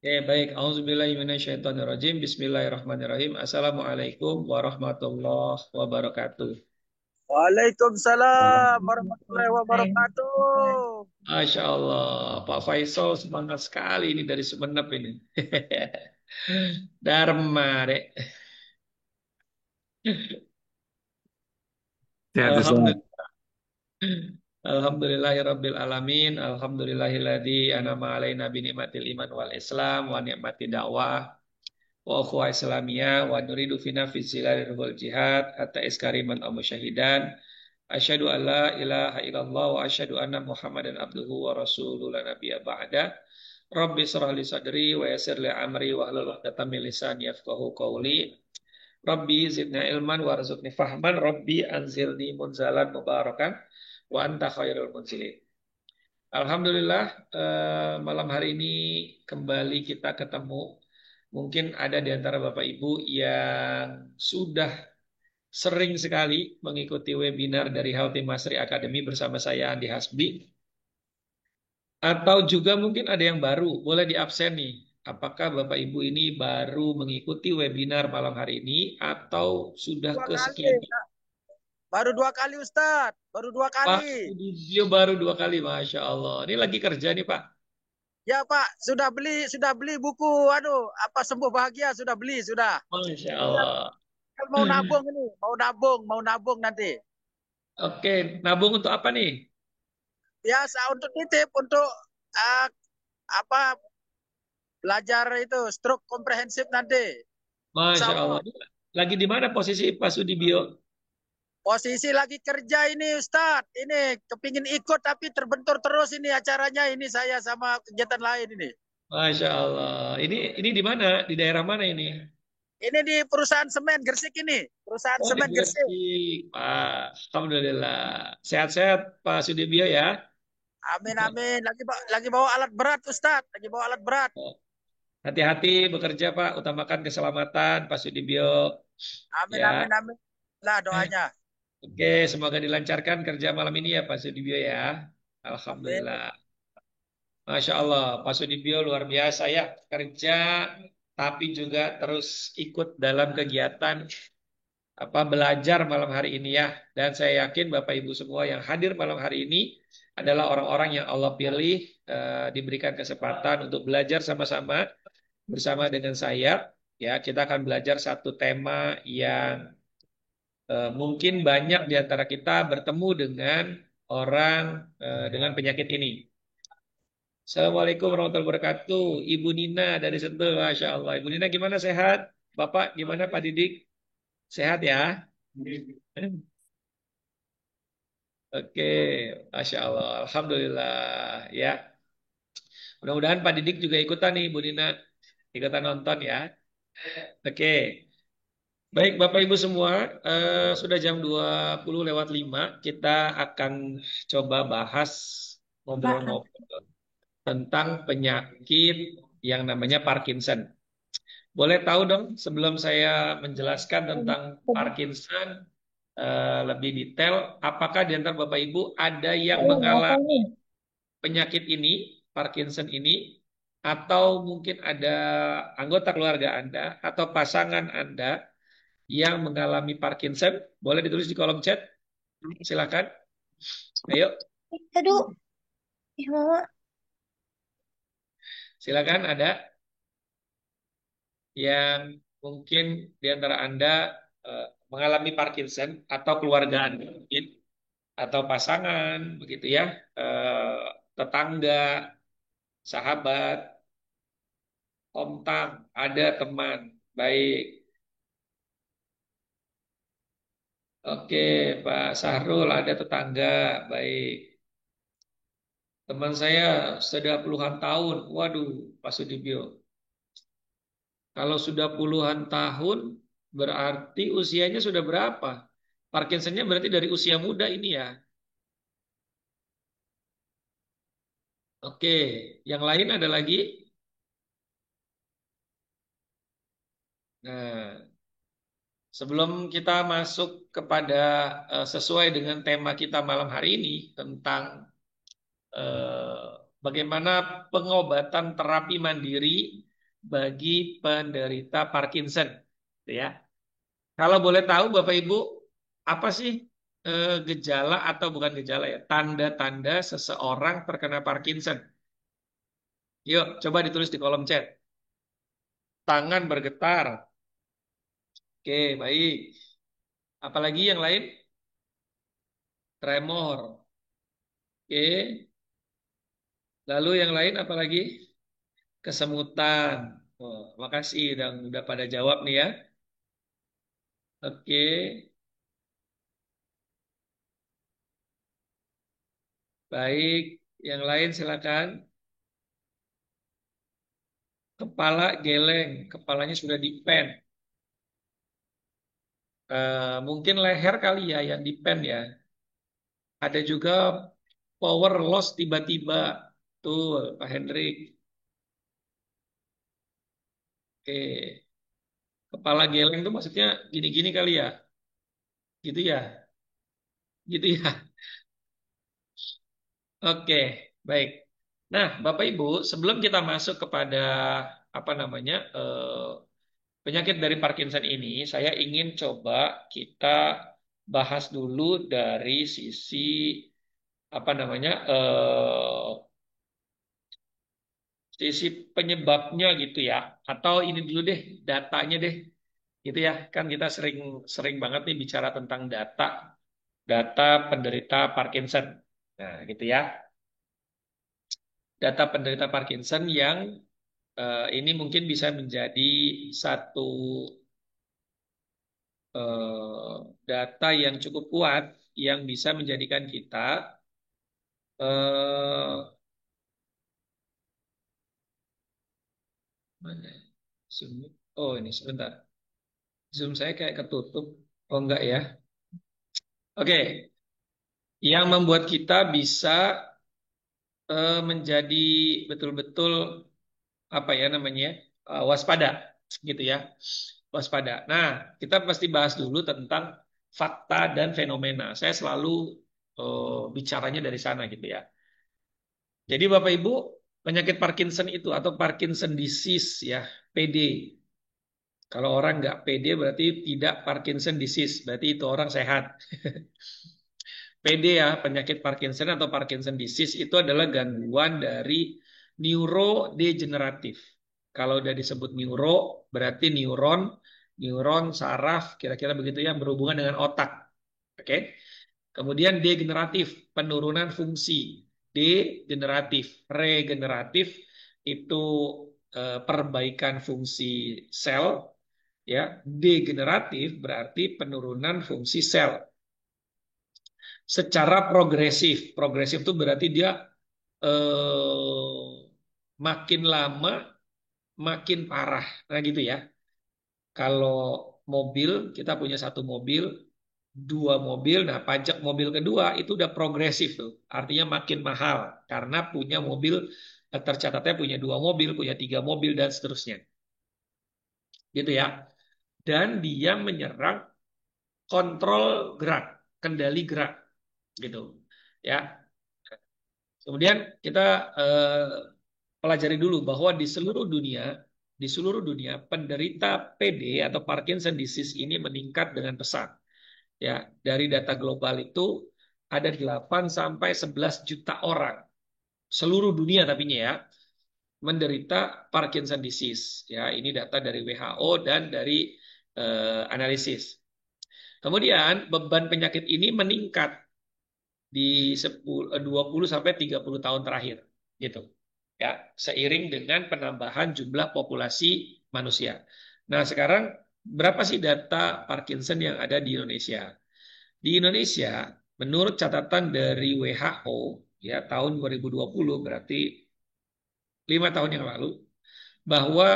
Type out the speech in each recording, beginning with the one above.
Baik. Auzubillahiminasyaitonirrajim. Bismillahirrahmanirrahim. Assalamualaikum warahmatullahi wabarakatuh. Waalaikumsalam warahmatullahi wabarakatuh. Masya Allah, Pak Faisal semangat sekali ini dari Sumeneb ini. Dharma, Dek. Sehat Ustaz. Alhamdulillah. Alhamdulillahirabbil alamin. Alhamdulillahilladzi an'ama alaina bi ni'matil iman wal islam wa ni'mati dakwah wa ukhuwah islamiyah wa nuridu fina fi zilalil jihad hatta iskariman aw musyahidan. Asyhadu an la ilaha illallah wa asyhadu anna Muhammadan abduhu wa rasuluhu la nabiyya ba'da. Rabbi shrah li sadri wa yassir li amri wa hlul 'uqdatam min lisani yafqahu qawli. Rabbi zidna ilman warzuqni fahman. Rabbi anzilni munzalan mubarakan wa anta khairul munzilin. Alhamdulillah, malam hari ini kembali kita ketemu. Mungkin ada di antara Bapak Ibu yang sudah sering sekali mengikuti webinar dari Healthy Mastery Academy bersama saya Andi Hasbi. Atau juga mungkin ada yang baru, boleh diabsen nih. Apakah Bapak Ibu ini baru mengikuti webinar malam hari ini atau sudah Dua kali, kesekian? baru 2 kali Ustadz, baru dua Pak, kali. video baru 2 kali, Masya Allah. Ini lagi kerja nih Pak. Ya Pak, sudah beli buku, apa sembuh bahagia sudah beli sudah. Masya Tinggal Allah. mau nabung ini, mau nabung nanti. Oke, nabung untuk apa nih? Biasa untuk titip untuk ah, apa belajar itu stroke komprehensif nanti. Insya Masya Allah. Allah. Lagi di mana posisi Pak Sudibyo? Posisi lagi kerja ini Ustadz, ini kepingin ikut tapi terbentur terus ini acaranya ini saya sama kegiatan lain ini. Masya Allah. Ini di mana? Di daerah mana ini? Ini di perusahaan semen Gresik ini. Perusahaan Oh, di semen Gresik. Gresik, Pak. Alhamdulillah. Sehat-sehat, Pak Sudibyo ya. Amin amin. Lagi bawa alat berat Ustadz. Lagi bawa alat berat. Hati-hati bekerja, Pak. Utamakan keselamatan, Pak Sudibyo. Amin Ya. amin amin. Lah doanya. Oke, semoga dilancarkan kerja malam ini ya, Pak Sudibyo ya. Amin. Alhamdulillah. Masya Allah, Pak Sudibyo luar biasa ya. Kerja, tapi juga terus ikut dalam kegiatan belajar malam hari ini ya. Dan saya yakin Bapak Ibu semua yang hadir malam hari ini adalah orang-orang yang Allah pilih, diberikan kesempatan untuk belajar sama-sama bersama dengan saya. Ya, kita akan belajar satu tema yang mungkin banyak di antara kita bertemu dengan orang dengan penyakit ini. Assalamualaikum warahmatullahi wabarakatuh. Ibu Nina dari Sentul, Masya Allah. Ibu Nina gimana sehat? Bapak gimana Pak Didik? Sehat ya? Oke, Masya Allah. Alhamdulillah ya. Mudah-mudahan Pak Didik juga ikutan nih, Bu Nina. Ikutan nonton ya. Oke. Baik, Bapak Ibu semua, sudah jam 20:05. Kita akan coba bahas ngobrol-ngobrol tentang penyakit yang namanya Parkinson. Boleh tahu dong, sebelum saya menjelaskan tentang Parkinson lebih detail, apakah di antara Bapak Ibu ada yang mengalami penyakit ini, Parkinson ini, atau mungkin ada anggota keluarga Anda atau pasangan Anda yang mengalami Parkinson? Boleh ditulis di kolom chat. Silakan. Ayo, Aduh, ih mama. silakan ada yang mungkin di antara Anda mengalami Parkinson atau keluarga Anda mungkin atau pasangan begitu ya, tetangga, sahabat, kontak, ada teman. Baik. Oke, Pak Sahrul ada tetangga. Baik. Teman saya sudah puluhan tahun. Waduh, Pak Sudibyo. Kalau sudah puluhan tahun, berarti usianya sudah berapa? Parkinsonnya berarti dari usia muda ini ya. Oke, yang lain ada lagi? Nah, sebelum kita masuk kepada sesuai dengan tema kita malam hari ini tentang bagaimana pengobatan terapi mandiri bagi penderita Parkinson, gitu ya. Kalau boleh tahu Bapak Ibu, apa sih gejala atau bukan gejala ya, tanda-tanda seseorang terkena Parkinson? Yuk, coba ditulis di kolom chat. Tangan bergetar. Oke, baik. Apalagi yang lain? Tremor. Oke. Lalu yang lain apalagi? Kesemutan. Oh, makasih udah pada jawab nih ya. Oke. Baik. Yang lain silakan. Kepala geleng, kepalanya sudah dipen. Mungkin leher kali ya yang dipen ya. Ada juga power loss tiba-tiba. Tuh, Pak Hendrik. Oke. Kepala geleng itu maksudnya gini-gini kali ya. Gitu ya. Gitu ya. Oke, baik. Nah, Bapak Ibu, sebelum kita masuk kepada apa namanya penyakit dari Parkinson ini, saya ingin coba kita bahas dulu dari sisi apa namanya sisi penyebabnya gitu ya. Atau ini dulu deh datanya deh, gitu ya. Kan kita sering sering banget nih bicara tentang data penderita Parkinson. Nah, gitu ya. Data penderita Parkinson yang ini mungkin bisa menjadi satu data yang cukup kuat yang bisa menjadikan kita eh, mana? Zoom. Oh ini sebentar. Zoom saya kayak ketutup. Oh enggak ya. Oke, yang membuat kita bisa menjadi betul-betul apa ya namanya waspada, gitu ya. Waspada. Nah, kita pasti bahas dulu tentang fakta dan fenomena. Saya selalu bicaranya dari sana gitu ya. Jadi Bapak Ibu, penyakit Parkinson itu atau Parkinson disease ya, PD. Kalau orang nggak PD berarti tidak Parkinson disease, berarti itu orang sehat. PD ya, penyakit Parkinson atau Parkinson disease itu adalah gangguan dari neurodegeneratif. Kalau udah disebut neuro, berarti neuron, saraf, kira-kira begitu ya, berhubungan dengan otak. Oke. Kemudian degeneratif, penurunan fungsi. Degeneratif, regeneratif itu perbaikan fungsi sel, ya. Degeneratif berarti penurunan fungsi sel secara progresif. Progresif itu berarti dia makin lama makin parah. Nah gitu ya. Kalau mobil, kita punya satu mobil, dua mobil, nah pajak mobil kedua itu udah progresif tuh. Artinya makin mahal karena punya mobil tercatatnya punya dua mobil, punya tiga mobil dan seterusnya. Gitu ya. Dan dia menyerang kontrol gerak, kendali gerak gitu. Ya. Kemudian kita pelajari dulu bahwa di seluruh dunia penderita PD atau Parkinson disease ini meningkat dengan pesat. Ya, dari data global itu ada 8 sampai 11 juta orang seluruh dunia tapinya ya menderita Parkinson disease. Ya, ini data dari WHO dan dari analisis. Kemudian beban penyakit ini meningkat di 20 sampai 30 tahun terakhir gitu. Ya, seiring dengan penambahan jumlah populasi manusia. Nah, sekarang berapa sih data Parkinson yang ada di Indonesia? Di Indonesia, menurut catatan dari WHO ya tahun 2020 berarti 5 tahun yang lalu bahwa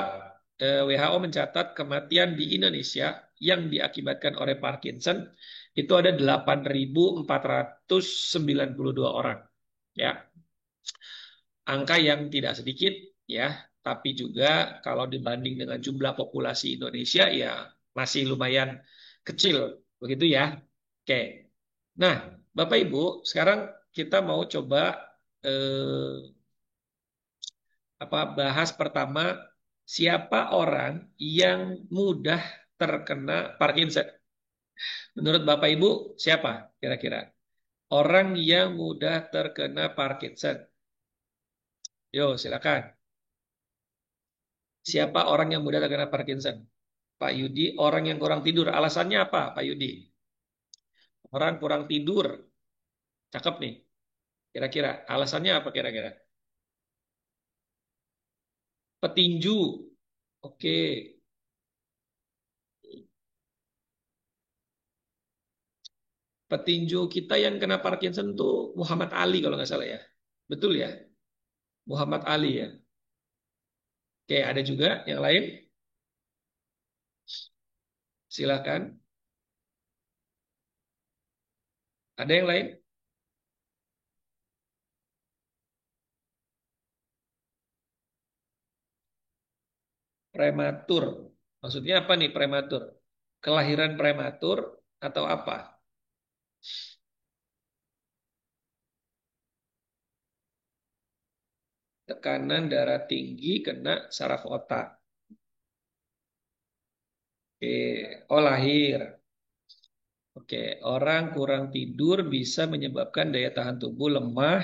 WHO mencatat kematian di Indonesia yang diakibatkan oleh Parkinson itu ada 8.492 orang. Ya, angka yang tidak sedikit ya, tapi juga kalau dibanding dengan jumlah populasi Indonesia ya masih lumayan kecil, begitu ya. Oke. Nah, Bapak Ibu, sekarang kita mau coba bahas pertama Siapa orang yang mudah terkena Parkinson? Menurut Bapak Ibu, siapa kira-kira? Orang yang mudah terkena Parkinson. Yo, silakan. Siapa orang yang mudah terkena Parkinson? Pak Yudi, orang yang kurang tidur. Alasannya apa, Pak Yudi? Orang kurang tidur. Cakep nih. Kira-kira. Alasannya apa kira-kira? Petinju. Oke. Petinju kita yang kena Parkinson tuh Muhammad Ali kalau nggak salah ya. Betul ya? Muhammad Ali ya. Oke, ada juga yang lain? Silakan. Ada yang lain? Prematur. Maksudnya apa nih prematur? Kelahiran prematur atau apa? Tekanan darah tinggi kena saraf otak. Oke, oh lahir. Oke, orang kurang tidur bisa menyebabkan daya tahan tubuh lemah,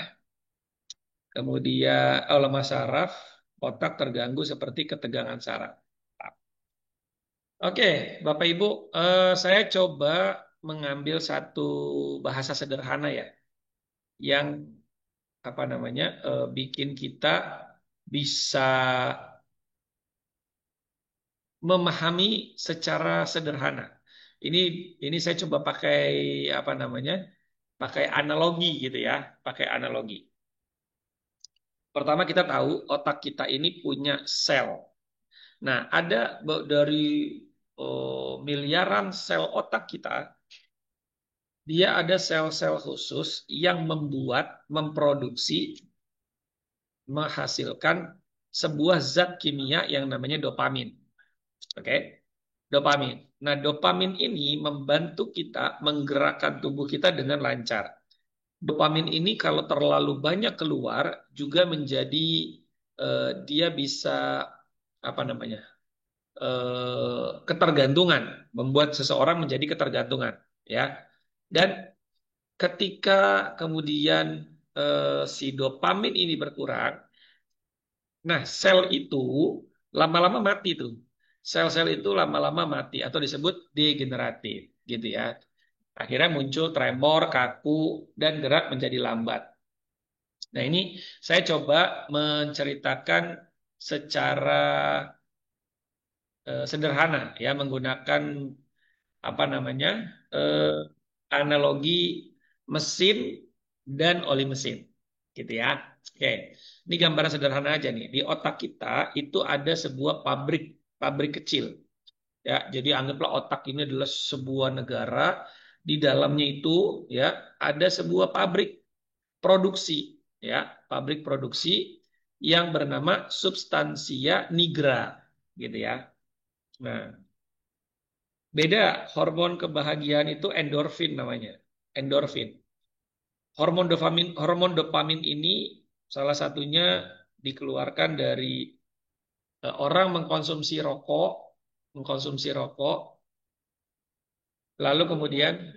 kemudian lemah saraf, otak terganggu seperti ketegangan saraf. Oke, Bapak Ibu, saya coba mengambil satu bahasa sederhana ya, yang apa namanya bikin kita bisa memahami secara sederhana. Ini ini saya coba pakai apa namanya? Pakai analogi gitu ya, pakai analogi. Pertama kita tahu otak kita ini punya sel. Nah, ada dari miliaran sel otak kita, dia ada sel-sel khusus yang memproduksi, menghasilkan sebuah zat kimia yang namanya dopamin. Oke, dopamin. Nah, dopamin ini membantu kita menggerakkan tubuh kita dengan lancar. Dopamin ini kalau terlalu banyak keluar juga menjadi dia bisa apa namanya ketergantungan, membuat seseorang menjadi ketergantungan, ya. Dan ketika kemudian si dopamin ini berkurang, nah sel itu lama-lama mati tuh. Sel-sel itu lama-lama mati atau disebut degeneratif, gitu ya. Akhirnya muncul tremor, kaku, dan gerak menjadi lambat. Nah, ini saya coba menceritakan secara sederhana ya menggunakan apa namanya analogi mesin dan oli mesin, gitu ya. Oke, ini gambaran sederhana aja nih. Di otak kita itu ada sebuah pabrik pabrik kecil. Ya, jadi anggaplah otak ini adalah sebuah negara. Di dalamnya itu ya ada sebuah pabrik produksi, ya, pabrik produksi yang bernama substansia nigra, gitu ya. Nah, beda hormon kebahagiaan itu endorfin namanya, endorfin. Hormon dopamin ini salah satunya dikeluarkan dari orang mengkonsumsi rokok, lalu kemudian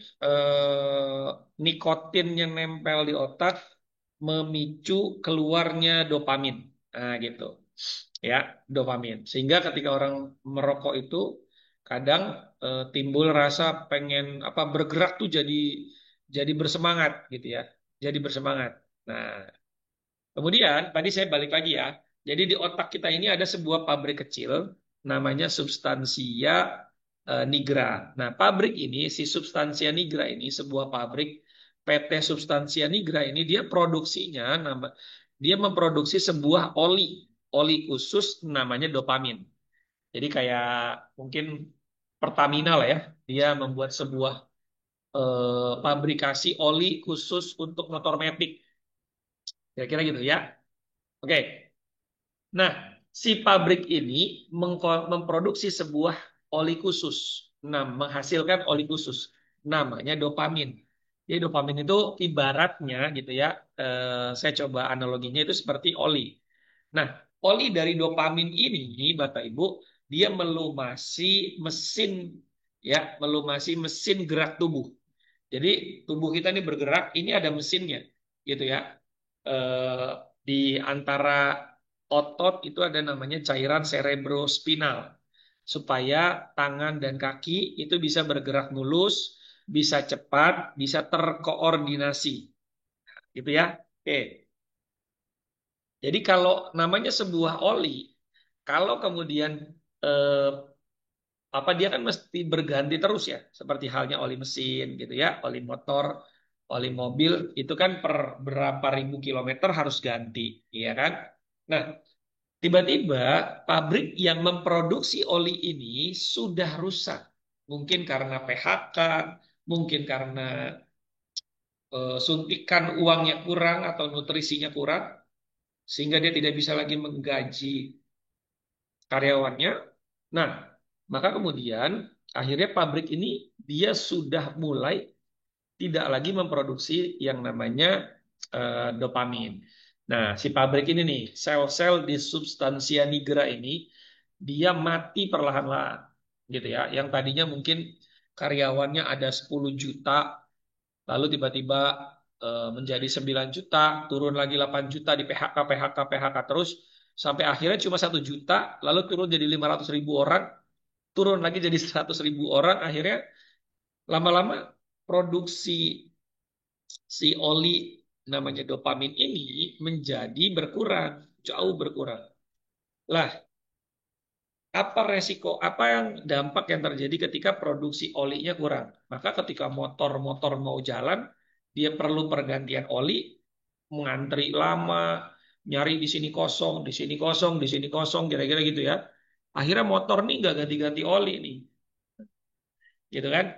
nikotin yang nempel di otak memicu keluarnya dopamin. Nah, gitu. Ya, dopamin. Sehingga ketika orang merokok itu kadang timbul rasa pengen apa bergerak tuh jadi bersemangat gitu ya. Jadi bersemangat. Nah, kemudian tadi saya balik lagi ya. Jadi di otak kita ini ada sebuah pabrik kecil namanya substansia nigra. Nah, pabrik ini si substansia nigra ini sebuah pabrik PT Substansia Nigra ini dia memproduksi sebuah oli khusus namanya dopamin. Jadi kayak mungkin Pertamina lah ya. Dia membuat sebuah pabrikasi oli khusus untuk motor metik. Kira-kira gitu ya. Oke. Nah, si pabrik ini memproduksi sebuah oli khusus. Nah, menghasilkan oli khusus. Namanya dopamin. Jadi dopamin itu ibaratnya gitu ya. Saya coba analoginya itu seperti oli. Nah, oli dari dopamin ini, Bapak Ibu, dia melumasi mesin, ya, melumasi mesin gerak tubuh. Jadi tubuh kita ini bergerak, ini ada mesinnya, gitu ya. Eh, di antara otot itu ada namanya cairan cerebrospinal, supaya tangan dan kaki itu bisa bergerak mulus, bisa cepat, bisa terkoordinasi, gitu ya. Oke. Jadi kalau namanya sebuah oli, kalau kemudian eh, apa dia kan mesti berganti terus ya, seperti halnya oli mesin gitu ya, oli motor, oli mobil itu kan per berapa ribu kilometer harus ganti, ya kan? Nah, tiba-tiba pabrik yang memproduksi oli ini sudah rusak, mungkin karena PHK, mungkin karena suntikan uangnya kurang atau nutrisinya kurang, sehingga dia tidak bisa lagi menggaji karyawannya. Nah, maka kemudian akhirnya pabrik ini dia sudah mulai tidak lagi memproduksi yang namanya dopamin. Nah, si pabrik ini nih, sel-sel di substansia nigra ini dia mati perlahan-lahan gitu ya. Yang tadinya mungkin karyawannya ada 10 juta, lalu tiba-tiba menjadi 9 juta, turun lagi 8 juta di PHK, PHK, PHK terus sampai akhirnya cuma 1 juta, lalu turun jadi 500 ribu orang, turun lagi jadi 100 ribu orang, akhirnya lama-lama produksi si oli namanya dopamin ini menjadi berkurang, jauh berkurang. Lah, apa resiko, apa yang dampak yang terjadi ketika produksi olinya kurang? Maka ketika motor-motor mau jalan, dia perlu pergantian oli, mengantri lama, nyari di sini kosong, di sini kosong, di sini kosong, kira-kira gitu ya. Akhirnya motor nih nggak ganti-ganti oli nih, gitu kan?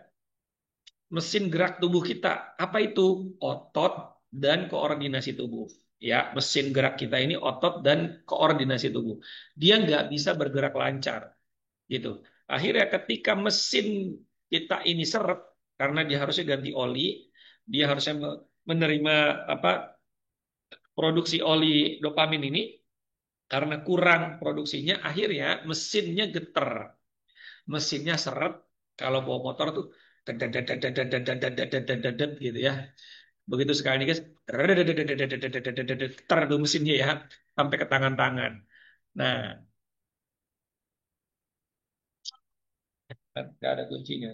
Mesin gerak tubuh kita, apa itu? Otot dan koordinasi tubuh. Ya, mesin gerak kita ini otot dan koordinasi tubuh. Dia nggak bisa bergerak lancar, gitu. Akhirnya ketika mesin kita ini seret, karena dia harusnya ganti oli, dia harusnya menerima apa produksi oli dopamin ini, karena kurang produksinya, akhirnya mesinnya geter, mesinnya seret. Kalau bawa motor tuh gitu ya. Begitu sekali nih guys, geter tuh mesinnya ya, sampai ke tangan-tangan. Nah, kan nggak ada kuncinya.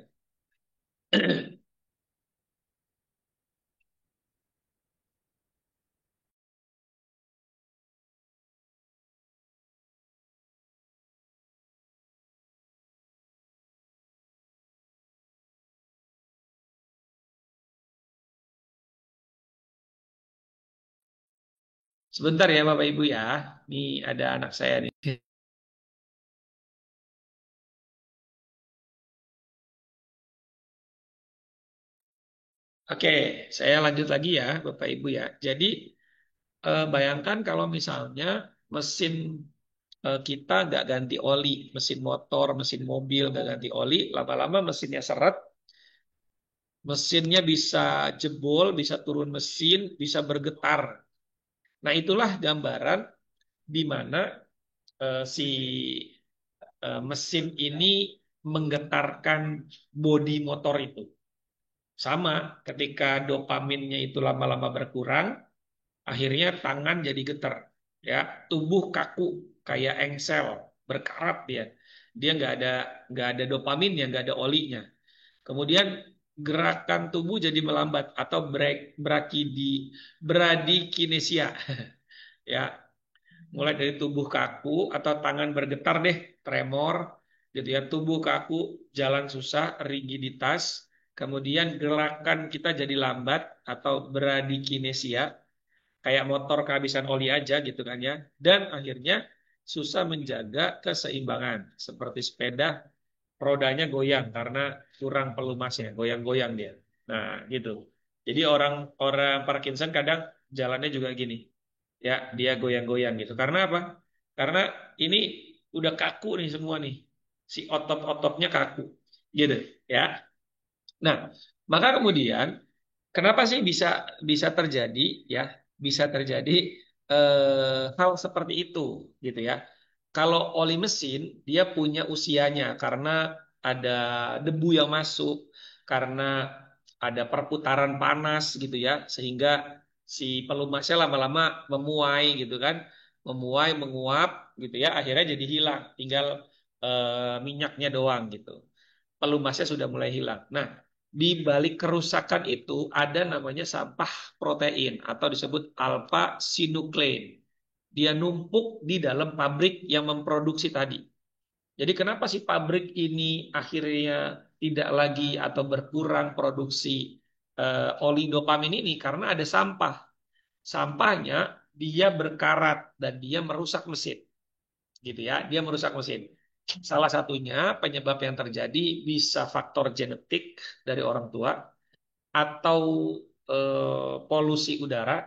Sebentar ya Bapak Ibu ya. Ini ada anak saya nih. Oke, saya lanjut lagi ya Bapak Ibu ya. Jadi bayangkan kalau misalnya mesin kita nggak ganti oli, mesin motor, mesin mobil nggak ganti oli, lama-lama mesinnya seret, mesinnya bisa jebol, bisa turun mesin, bisa bergetar. Nah itulah gambaran di mana si mesin ini menggetarkan bodi motor itu. Sama ketika dopaminnya itu lama-lama berkurang, akhirnya tangan jadi getar, ya, tubuh kaku kayak engsel, berkarat dia. Dia nggak ada dopaminnya, nggak ada olinya. Kemudian gerakan tubuh jadi melambat atau bradikinesia, ya, mulai dari tubuh kaku atau tangan bergetar deh, tremor, gitu ya, tubuh kaku, jalan susah, rigiditas, kemudian gerakan kita jadi lambat atau bradikinesia, kayak motor kehabisan oli aja gitu kan ya, dan akhirnya susah menjaga keseimbangan, seperti sepeda rodanya goyang karena kurang pelumasnya, goyang-goyang dia. Nah, gitu. Jadi orang orang Parkinson kadang jalannya juga gini. Ya, dia goyang-goyang gitu. Karena apa? Karena ini udah kaku nih semua nih. Si otot-ototnya kaku. Gitu, ya. Nah, maka kemudian kenapa sih bisa bisa terjadi ya? Bisa terjadi hal seperti itu gitu ya. Kalau oli mesin dia punya usianya karena ada debu yang masuk, karena ada perputaran panas gitu ya, sehingga si pelumasnya lama-lama memuai gitu kan, memuai, menguap gitu ya, akhirnya jadi hilang, tinggal minyaknya doang gitu. Pelumasnya sudah mulai hilang. Nah, di balik kerusakan itu ada namanya sampah protein atau disebut alpha sinuklein. Dia numpuk di dalam pabrik yang memproduksi tadi. Jadi kenapa sih pabrik ini akhirnya tidak lagi atau berkurang produksi oli dopamin ini? Karena ada sampah. Sampahnya dia berkarat dan dia merusak mesin, gitu ya. Dia merusak mesin. Salah satunya penyebab yang terjadi bisa faktor genetik dari orang tua atau polusi udara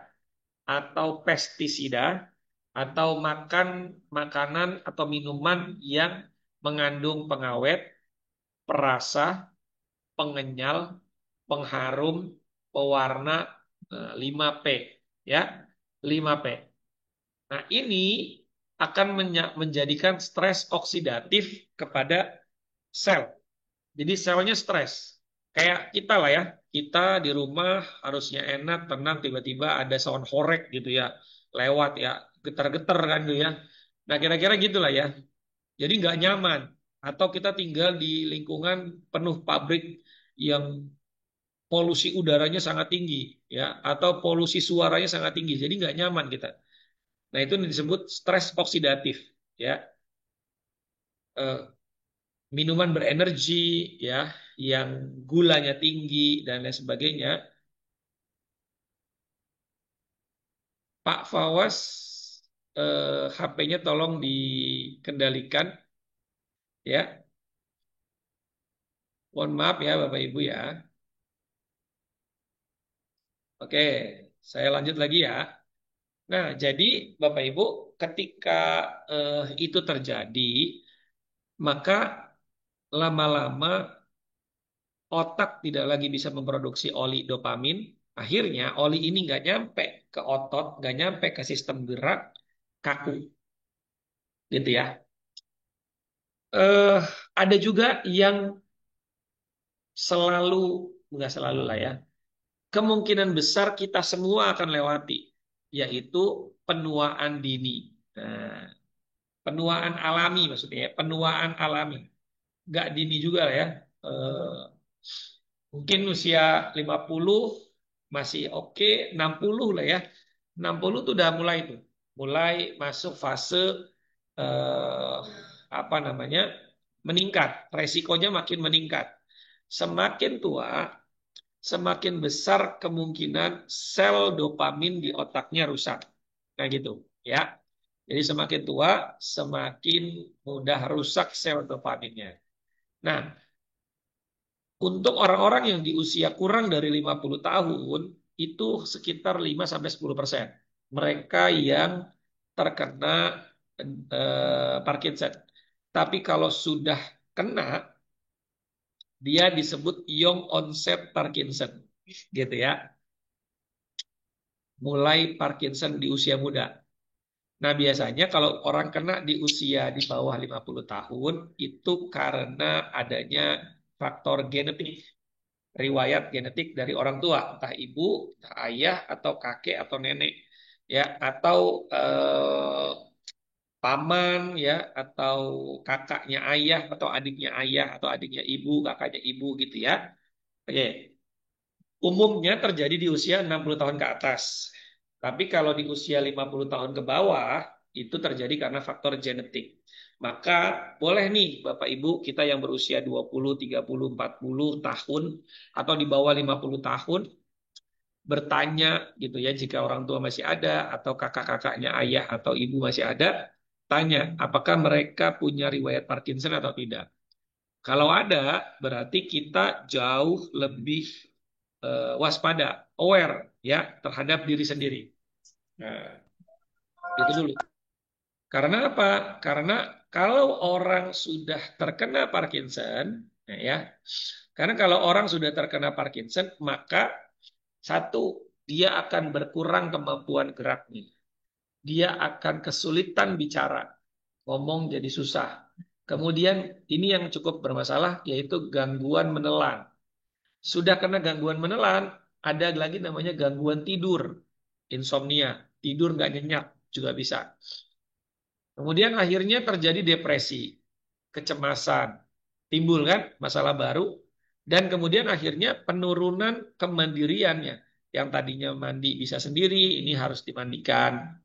atau pestisida atau makan makanan atau minuman yang mengandung pengawet, perasa, pengenyal, pengharum, pewarna 5P ya, 5P. Nah, ini akan menjadikan stres oksidatif kepada sel. Jadi selnya stres. Kayak kita lah ya. Kita di rumah harusnya enak, tenang, tiba-tiba ada sound horeg gitu ya. Lewat ya, getar-getar kan tuh ya. Nah, kira-kira gitulah ya. Jadi nggak nyaman. Atau kita tinggal di lingkungan penuh pabrik yang polusi udaranya sangat tinggi ya, atau polusi suaranya sangat tinggi. Jadi nggak nyaman kita. Nah, itu disebut stres oksidatif ya. Eh, Minuman berenergi ya, yang gulanya tinggi dan lain sebagainya. Pak Fawaz, HP-nya tolong dikendalikan ya. Mohon maaf ya Bapak Ibu ya. Oke, saya lanjut lagi ya. Nah, jadi Bapak Ibu, ketika itu terjadi, maka lama-lama otak tidak lagi bisa memproduksi oli dopamin. Akhirnya oli ini nggak nyampe ke otot, nggak nyampe ke sistem gerak, kaku, gitu ya. Eh, ada juga yang selalu, nggak selalu lah ya, kemungkinan besar kita semua akan lewati, yaitu penuaan dini. Nah, penuaan alami maksudnya, ya, penuaan alami, nggak dini juga lah ya. Eh, Mungkin usia 50 masih oke, 60 lah ya. 60 tuh udah mulai tuh. Mulai masuk fase eh, apa namanya? Meningkat. Resikonya makin meningkat. Semakin tua, semakin besar kemungkinan sel dopamin di otaknya rusak. Nah gitu, ya. Jadi semakin tua, semakin mudah rusak sel dopaminnya. Nah, untuk orang-orang yang di usia kurang dari 50 tahun, itu sekitar 5-10%. Mereka yang terkena Parkinson. Tapi kalau sudah kena, dia disebut young onset Parkinson. Gitu ya. Mulai Parkinson di usia muda. Nah, biasanya kalau orang kena di usia di bawah 50 tahun, itu karena adanya faktor genetik, riwayat genetik dari orang tua, entah ibu, entah ayah, atau kakek, atau nenek, ya, atau paman, ya, atau kakaknya ayah, atau adiknya ayah, atau adiknya ibu, kakaknya ibu, gitu ya. Oke, umumnya terjadi di usia 60 tahun ke atas. Tapi kalau di usia 50 tahun ke bawah, itu terjadi karena faktor genetik. Maka boleh nih Bapak Ibu kita yang berusia 20, 30, 40 tahun atau di bawah 50 tahun bertanya gitu ya, jika orang tua masih ada atau kakak-kakaknya ayah atau ibu masih ada, tanya apakah mereka punya riwayat Parkinson atau tidak. Kalau ada, berarti kita jauh lebih waspada, aware ya terhadap diri sendiri. Nah, itu dulu. Karena apa? Karena kalau orang sudah terkena Parkinson, ya, karena kalau orang sudah terkena Parkinson, maka satu, dia akan berkurang kemampuan geraknya. dia akan kesulitan bicara, ngomong jadi susah. Kemudian ini yang cukup bermasalah yaitu gangguan menelan. Sudah kena gangguan menelan, ada lagi namanya gangguan tidur, insomnia, tidur nggak nyenyak juga bisa. Kemudian akhirnya terjadi depresi, kecemasan, timbul kan masalah baru, dan kemudian akhirnya penurunan kemandiriannya. Yang tadinya mandi bisa sendiri, ini harus dimandikan.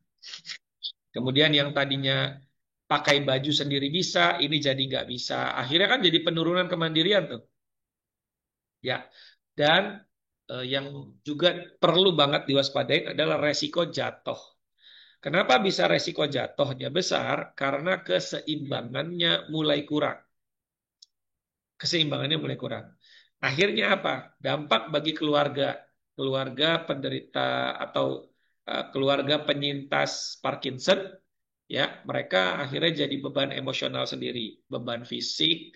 Kemudian yang tadinya pakai baju sendiri bisa, ini jadi nggak bisa. Akhirnya kan jadi penurunan kemandirian tuh. Ya, dan yang juga perlu banget diwaspadai adalah resiko jatuh. Kenapa bisa resiko jatuhnya besar? Karena keseimbangannya mulai kurang. Keseimbangannya mulai kurang. Akhirnya apa? Dampak bagi keluarga. Keluarga penderita atau keluarga penyintas Parkinson, ya mereka akhirnya jadi beban emosional sendiri, beban fisik,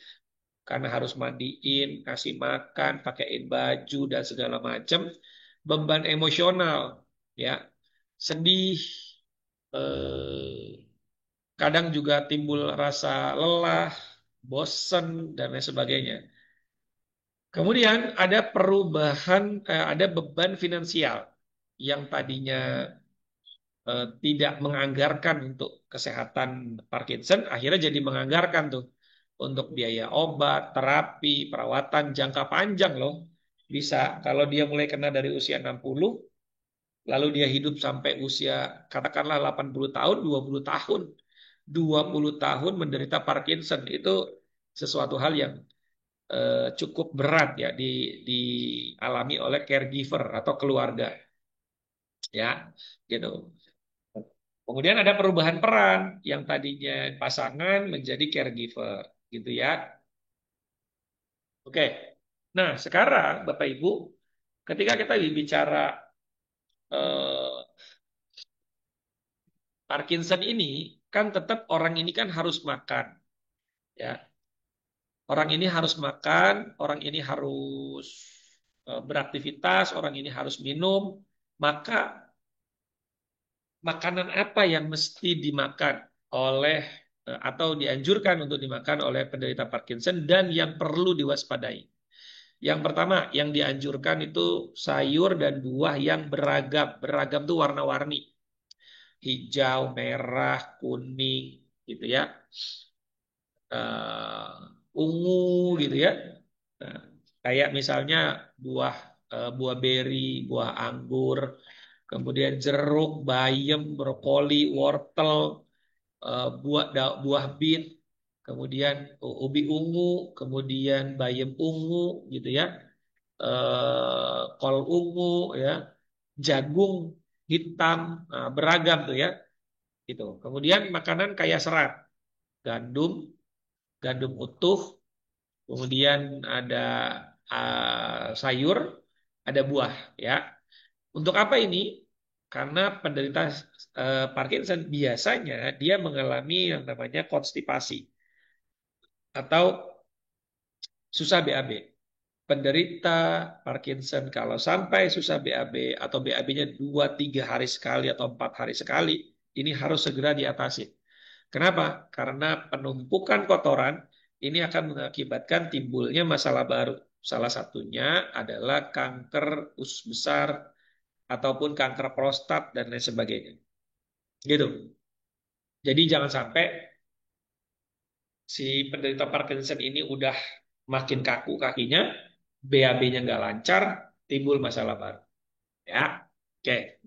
karena harus mandiin, kasih makan, pakaiin baju dan segala macam, beban emosional, ya sedih, eh, kadang juga timbul rasa lelah, bosen dan lain sebagainya. Kemudian ada perubahan, ada beban finansial yang tadinya tidak menganggarkan untuk kesehatan Parkinson, akhirnya jadi menganggarkan tuh untuk biaya obat, terapi, perawatan jangka panjang loh. Bisa kalau dia mulai kena dari usia 60, lalu dia hidup sampai usia katakanlah 80 tahun, 20 tahun. 20 tahun menderita Parkinson itu sesuatu hal yang cukup berat ya dialami oleh caregiver atau keluarga ya gitu. Kemudian ada perubahan peran yang tadinya pasangan menjadi caregiver gitu ya. Oke. Nah, sekarang Bapak Ibu, ketika kita bicara eh, Parkinson ini kan tetap orang ini kan harus makan ya. Orang ini harus makan, orang ini harus beraktivitas, orang ini harus minum, maka makanan apa yang mesti dimakan oleh atau dianjurkan untuk dimakan oleh penderita Parkinson dan yang perlu diwaspadai. Yang pertama, yang dianjurkan itu sayur dan buah yang beragam. Beragam itu warna-warni. Hijau, merah, kuning, gitu ya. Ungu, gitu ya. Nah, kayak misalnya buah buah beri, buah anggur, kemudian jeruk, bayam, brokoli, wortel, buah bit, kemudian ubi ungu, kemudian bayam ungu, gitu ya, kol ungu, ya, jagung hitam, nah, beragam tuh ya, gitu. Kemudian makanan kaya serat, gandum, gandum utuh, kemudian ada sayur, ada buah, ya. Untuk apa ini? Karena penderita Parkinson biasanya dia mengalami yang namanya konstipasi atau susah BAB. Penderita Parkinson kalau sampai susah BAB atau BAB-nya 2-3 hari sekali atau 4 hari sekali, ini harus segera diatasi. Kenapa? Karena penumpukan kotoran ini akan mengakibatkan timbulnya masalah baru. Salah satunya adalah kanker usus besar ataupun kanker prostat dan lain sebagainya. Gitu. Jadi jangan sampai si penderita Parkinson ini udah makin kaku kakinya, BAB-nya nggak lancar, timbul masalah baru. Ya, oke.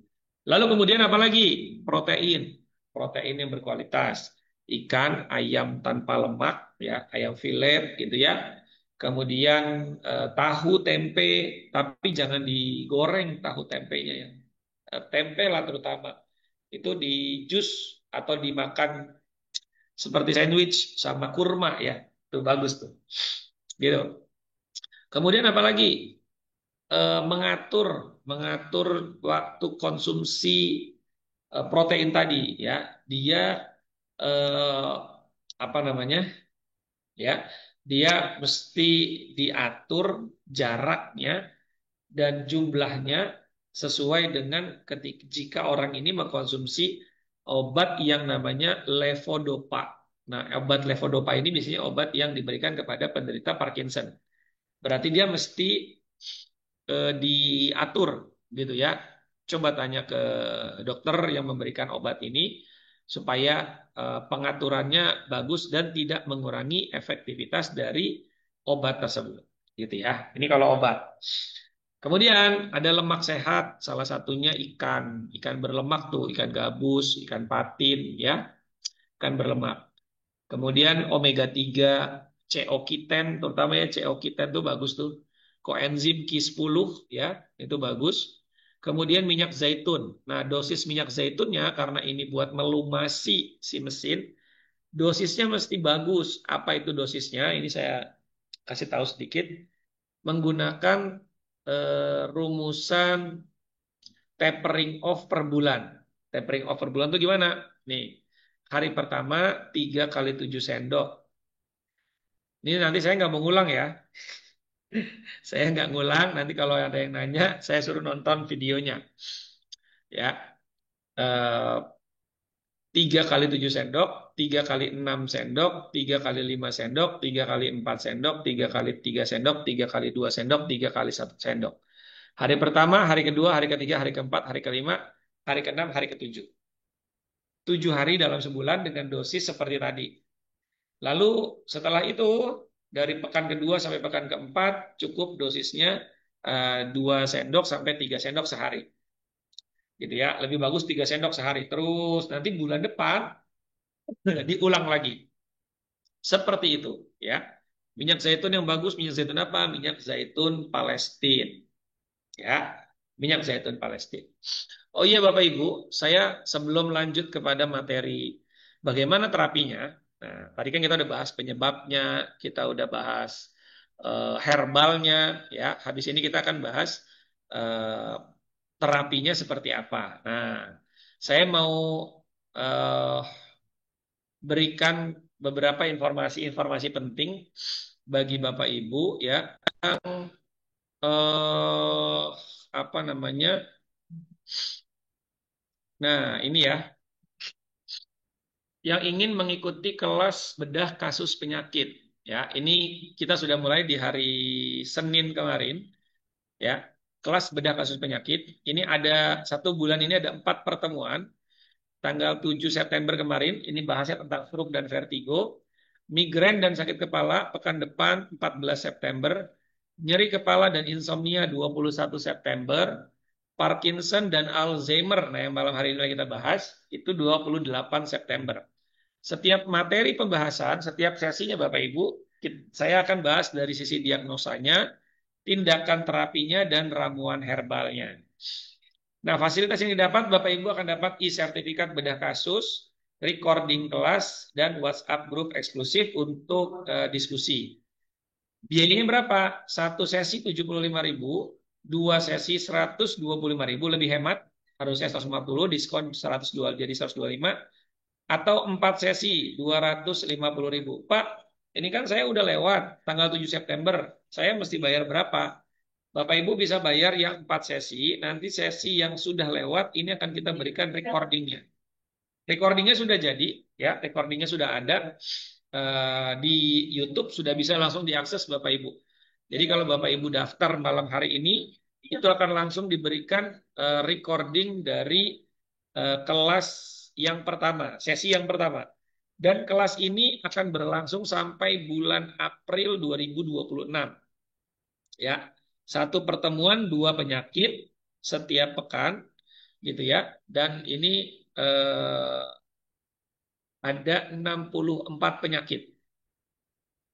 Lalu kemudian apa lagi? Protein, protein yang berkualitas, ikan, ayam tanpa lemak, ya, ayam filet, gitu ya. Kemudian tahu, tempe, tapi jangan digoreng tahu tempenya ya. Tempe lah terutama itu di jus atau dimakan seperti sandwich sama kurma ya, itu bagus tuh. Gitu. Kemudian apa lagi? Mengatur mengatur waktu konsumsi protein tadi ya. Dia eh, apa namanya? Ya, dia mesti diatur jaraknya dan jumlahnya sesuai dengan ketika jika orang ini mengkonsumsi obat yang namanya levodopa. Nah, obat levodopa ini biasanya obat yang diberikan kepada penderita Parkinson. Berarti dia mesti diatur gitu ya. Coba tanya ke dokter yang memberikan obat ini supaya pengaturannya bagus dan tidak mengurangi efektivitas dari obat tersebut. Gitu ya. Ini kalau obat. Kemudian ada lemak sehat, salah satunya ikan. Ikan berlemak tuh, ikan gabus, ikan patin ya, ikan berlemak. Kemudian omega 3, CoQ10, terutama ya CoQ10 tuh bagus tuh. Koenzim Q10 ya, itu bagus. Kemudian minyak zaitun. Nah, dosis minyak zaitunnya karena ini buat melumasi si mesin, dosisnya mesti bagus. Apa itu dosisnya? Ini saya kasih tahu sedikit. Menggunakan rumusan tapering off per bulan. Tapering off per bulan itu gimana? Nih, hari pertama 3 kali 7 sendok. Ini nanti saya nggak mau ngulang ya. Saya nggak ngulang. Nanti kalau ada yang nanya, saya suruh nonton videonya. Ya, 3 kali 7 sendok, 3 kali 6 sendok, 3 kali 5 sendok, 3 kali 4 sendok, 3 kali 3 sendok, 3 kali 2 sendok, 3 kali 1 sendok. Hari pertama, hari kedua, hari ketiga, hari keempat, hari kelima, hari keenam, hari ketujuh. 7 hari dalam sebulan dengan dosis seperti tadi. Lalu setelah itu dari pekan kedua sampai pekan keempat cukup dosisnya 2 sendok sampai 3 sendok sehari. Gitu ya, lebih bagus 3 sendok sehari. Terus nanti bulan depan diulang lagi. Seperti itu ya. Minyak zaitun yang bagus, minyak zaitun apa? Minyak zaitun Palestina. Ya, minyak zaitun Palestina. Oh iya Bapak Ibu, saya sebelum lanjut kepada materi bagaimana terapinya, nah tadi kan kita udah bahas penyebabnya, kita udah bahas herbalnya, ya. Habis ini kita akan bahas eh, terapinya seperti apa. Nah, saya mau eh, berikan beberapa informasi-informasi penting bagi Bapak Ibu, ya. Eh, apa namanya? Nah, ini ya. Yang ingin mengikuti kelas bedah kasus penyakit. Ya, ini kita sudah mulai di hari Senin kemarin. Ya, kelas bedah kasus penyakit. Ini ada 1 bulan ini ada 4 pertemuan. Tanggal 7 September kemarin, ini bahasnya tentang stroke dan vertigo. Migrain dan sakit kepala, pekan depan 14 September. Nyeri kepala dan insomnia 21 September. Parkinson dan Alzheimer, nah yang malam hari ini kita bahas, itu 28 September. Setiap materi pembahasan, setiap sesinya Bapak Ibu, saya akan bahas dari sisi diagnosanya, tindakan terapinya, dan ramuan herbalnya. Nah, fasilitas yang didapat, Bapak Ibu akan dapat e-sertifikat bedah kasus, recording kelas, dan WhatsApp group eksklusif untuk diskusi. Biayanya berapa? Satu sesi 75.000, 2 sesi 125.000, lebih hemat, harusnya 150, diskon 102 jadi 125, atau 4 sesi 250.000. Pak, ini kan saya udah lewat tanggal 7 September, saya mesti bayar berapa? Bapak Ibu bisa bayar yang 4 sesi, nanti sesi yang sudah lewat ini akan kita berikan recordingnya. Recordingnya sudah jadi, ya, recordingnya sudah ada di YouTube, sudah bisa langsung diakses Bapak Ibu. Jadi kalau Bapak Ibu daftar malam hari ini, itu akan langsung diberikan recording dari kelas yang pertama, sesi yang pertama. Dan kelas ini akan berlangsung sampai bulan April 2026. Ya, 1 pertemuan 2 penyakit setiap pekan, gitu ya. Dan ini ada 64 penyakit.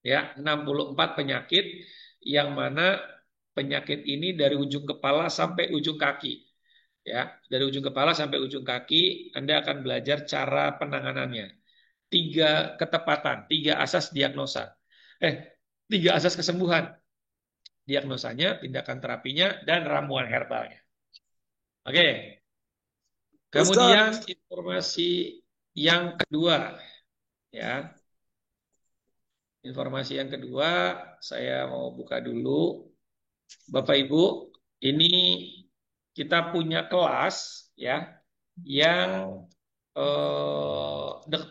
Ya, 64 penyakit yang mana penyakit ini dari ujung kepala sampai ujung kaki. Ya, dari ujung kepala sampai ujung kaki Anda akan belajar cara penanganannya. 3 ketepatan, 3 asas diagnosa. 3 asas kesembuhan. Diagnosanya, tindakan terapinya, dan ramuan herbalnya. Oke. Kemudian Ustadz, informasi yang kedua, ya. Informasi yang kedua, saya mau buka dulu. Bapak Ibu, ini kita punya kelas ya yang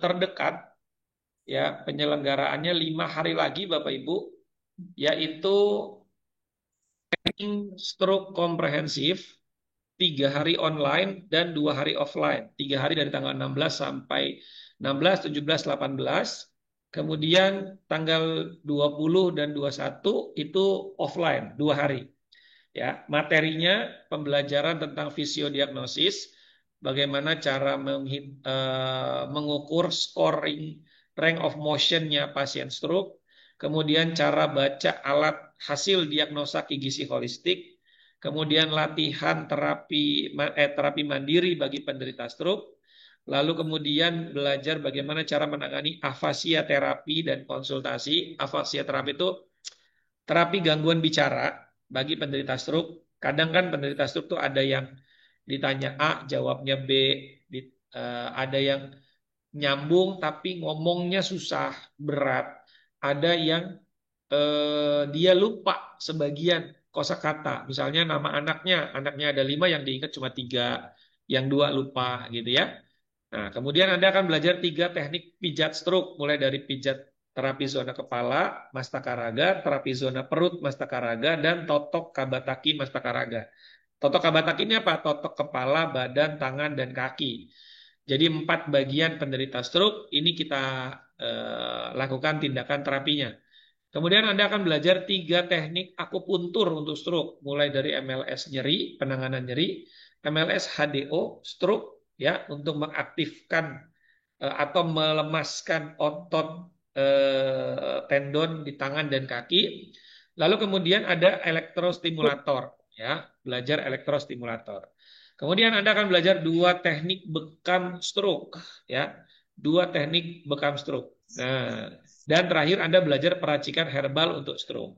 terdekat ya penyelenggaraannya 5 hari lagi Bapak Ibu, yaitu stroke komprehensif 3 hari online dan 2 hari offline. 3 hari dari tanggal 16 sampai 16, 17, 18. Kemudian tanggal 20 dan 21 itu offline 2 hari. Ya, materinya pembelajaran tentang fisiodiagnosis, bagaimana cara mengukur scoring range of motion-nya pasien stroke, kemudian cara baca alat hasil diagnosa gizi holistik, kemudian latihan terapi mandiri bagi penderita stroke, lalu kemudian belajar bagaimana cara menangani afasia terapi dan konsultasi. Afasia terapi itu terapi gangguan bicara bagi penderita stroke. Kadang kan penderita stroke tuh ada yang ditanya A, jawabnya B, ada yang nyambung tapi ngomongnya susah, berat. Ada yang dia lupa sebagian kosakata. Misalnya nama anaknya ada 5 yang diingat cuma 3, yang 2 lupa gitu ya. Nah, kemudian Anda akan belajar 3 teknik pijat stroke, mulai dari pijat terapi zona kepala, Mastakaraga, terapi zona perut, Mastakaraga, dan totok kabataki, Mastakaraga. Totok kabataki ini apa? Totok kepala, badan, tangan, dan kaki. Jadi 4 bagian penderita stroke, ini kita lakukan tindakan terapinya. Kemudian Anda akan belajar 3 teknik akupuntur untuk stroke, mulai dari MLS nyeri, penanganan nyeri, MLS HDO, stroke, ya, untuk mengaktifkan atau melemaskan otot tendon di tangan dan kaki. Lalu kemudian ada elektrostimulator, ya, belajar elektrostimulator. Kemudian Anda akan belajar 2 teknik bekam stroke, ya, 2 teknik bekam stroke. Nah, dan terakhir Anda belajar peracikan herbal untuk stroke.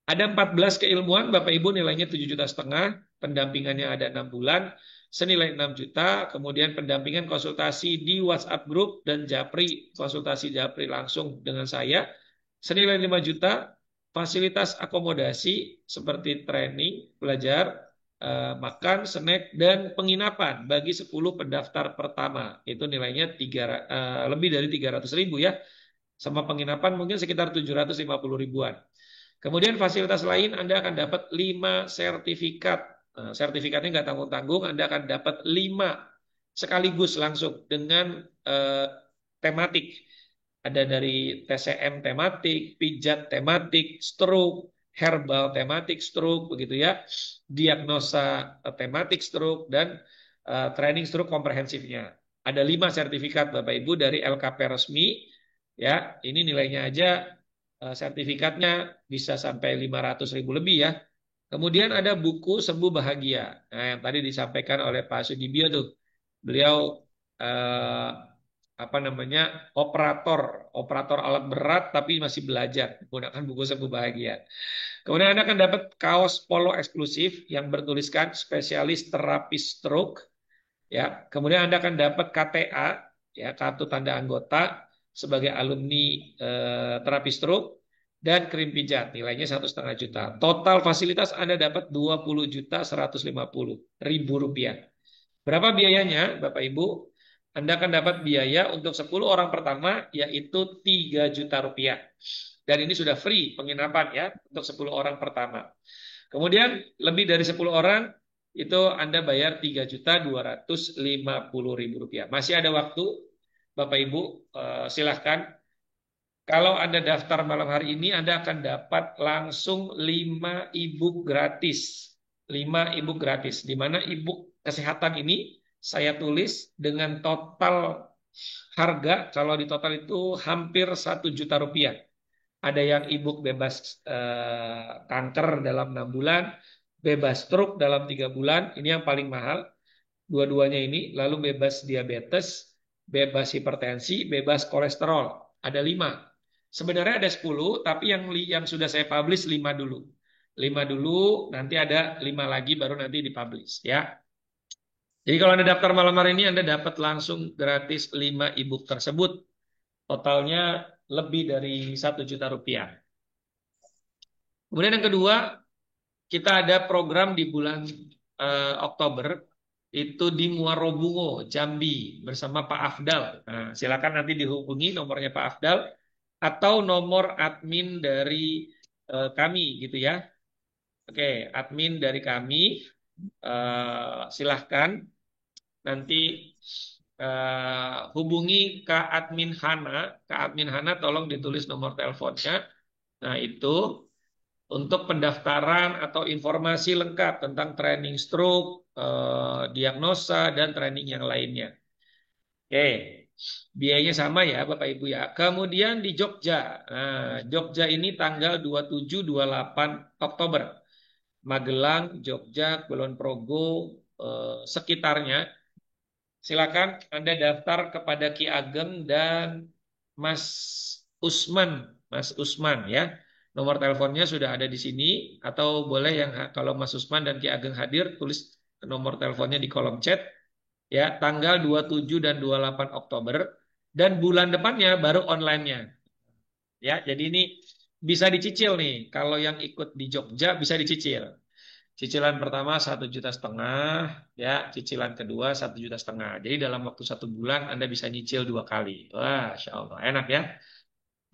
Ada 14 keilmuan, Bapak Ibu nilainya 7,5 juta, pendampingannya ada 6 bulan, senilai 6 juta, kemudian pendampingan konsultasi di WhatsApp grup dan Japri, konsultasi Japri langsung dengan saya, senilai 5 juta, fasilitas akomodasi seperti training, belajar, makan, snack, dan penginapan bagi 10 pendaftar pertama. Itu nilainya lebih dari 300 ribu ya, sama penginapan mungkin sekitar 750 ribuan. Kemudian fasilitas lain Anda akan dapat 5 sertifikat. Nah, sertifikatnya nggak tanggung-tanggung, Anda akan dapat 5 sekaligus langsung dengan tematik. Ada dari TCM tematik, pijat tematik, stroke, herbal tematik stroke, begitu ya, diagnosa tematik stroke, dan training stroke komprehensifnya. Ada 5 sertifikat Bapak Ibu dari LKP resmi, ya, ini nilainya aja sertifikatnya bisa sampai 500 ribu lebih ya. Kemudian ada buku Sembuh Bahagia. Nah, yang tadi disampaikan oleh Pak Sudibyo tuh. Beliau operator alat berat tapi masih belajar menggunakan buku Sembuh Bahagia. Kemudian Anda akan dapat kaos polo eksklusif yang bertuliskan spesialis terapi stroke. Ya, kemudian Anda akan dapat KTA, ya, kartu tanda anggota sebagai alumni terapi stroke, dan krim pijat nilainya 1,5 juta. Total fasilitas Anda dapat 20.150.000 rupiah. Berapa biayanya, Bapak Ibu? Anda akan dapat biaya untuk 10 orang pertama yaitu 3 juta rupiah. Dan ini sudah free penginapan ya untuk 10 orang pertama. Kemudian lebih dari 10 orang itu Anda bayar 3.250.000 rupiah. Masih ada waktu, Bapak Ibu, silahkan. Kalau Anda daftar malam hari ini, Anda akan dapat langsung 5 e-book gratis. 5 e-book gratis. Di mana e-book kesehatan ini saya tulis dengan total harga, kalau di total itu hampir 1 juta rupiah. Ada yang e-book bebas kanker dalam 6 bulan, bebas stroke dalam 3 bulan, ini yang paling mahal. Dua-duanya ini, lalu bebas diabetes, bebas hipertensi, bebas kolesterol. Ada 5. Sebenarnya ada 10, tapi yang sudah saya publish 5 dulu. 5 dulu, nanti ada 5 lagi baru nanti dipublish ya. Jadi kalau Anda daftar malam hari ini, Anda dapat langsung gratis 5 e-book tersebut. Totalnya lebih dari 1 juta rupiah. Kemudian yang kedua, kita ada program di bulan Oktober. itu di Muarobungo, Jambi, bersama Pak Afdal. Nah, silakan nanti dihubungi nomornya Pak Afdal atau nomor admin dari kami gitu ya. Oke, admin dari kami silahkan nanti hubungi Kak Admin Hana. Kak Admin Hana tolong ditulis nomor teleponnya. Nah, itu untuk pendaftaran atau informasi lengkap tentang training stroke, diagnosa, dan training yang lainnya. Oke, biayanya sama ya Bapak Ibu ya. Kemudian di Jogja. Nah, Jogja ini tanggal 27-28 Oktober. Magelang, Jogja, Kulon Progo, sekitarnya. Silakan Anda daftar kepada Ki Ageng dan Mas Usman, Mas Usman ya. Nomor teleponnya sudah ada di sini atau boleh yang kalau Mas Usman dan Ki Ageng hadir tulis nomor teleponnya di kolom chat ya, tanggal 27 dan 28 Oktober dan bulan depannya baru online-nya. Ya, jadi ini bisa dicicil nih. Kalau yang ikut di Jogja bisa dicicil. Cicilan pertama 1,5 juta, ya. Cicilan kedua 1,5 juta. Jadi dalam waktu 1 bulan Anda bisa nyicil 2 kali. Wah, Insya Allah enak ya.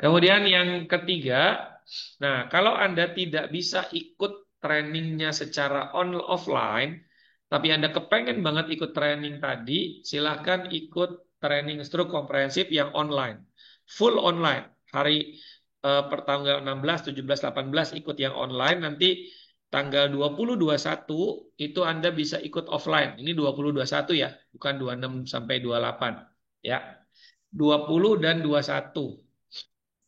Kemudian yang ketiga, nah kalau Anda tidak bisa ikut trainingnya secara offline, tapi Anda kepengen banget ikut training tadi, silahkan ikut training stroke komprehensif yang online, full online. Hari pertanggal 16, 17, 18 ikut yang online, nanti tanggal 20, 21 itu Anda bisa ikut offline. Ini 20, 21 ya, bukan 26 sampai 28 ya. 20 dan 21.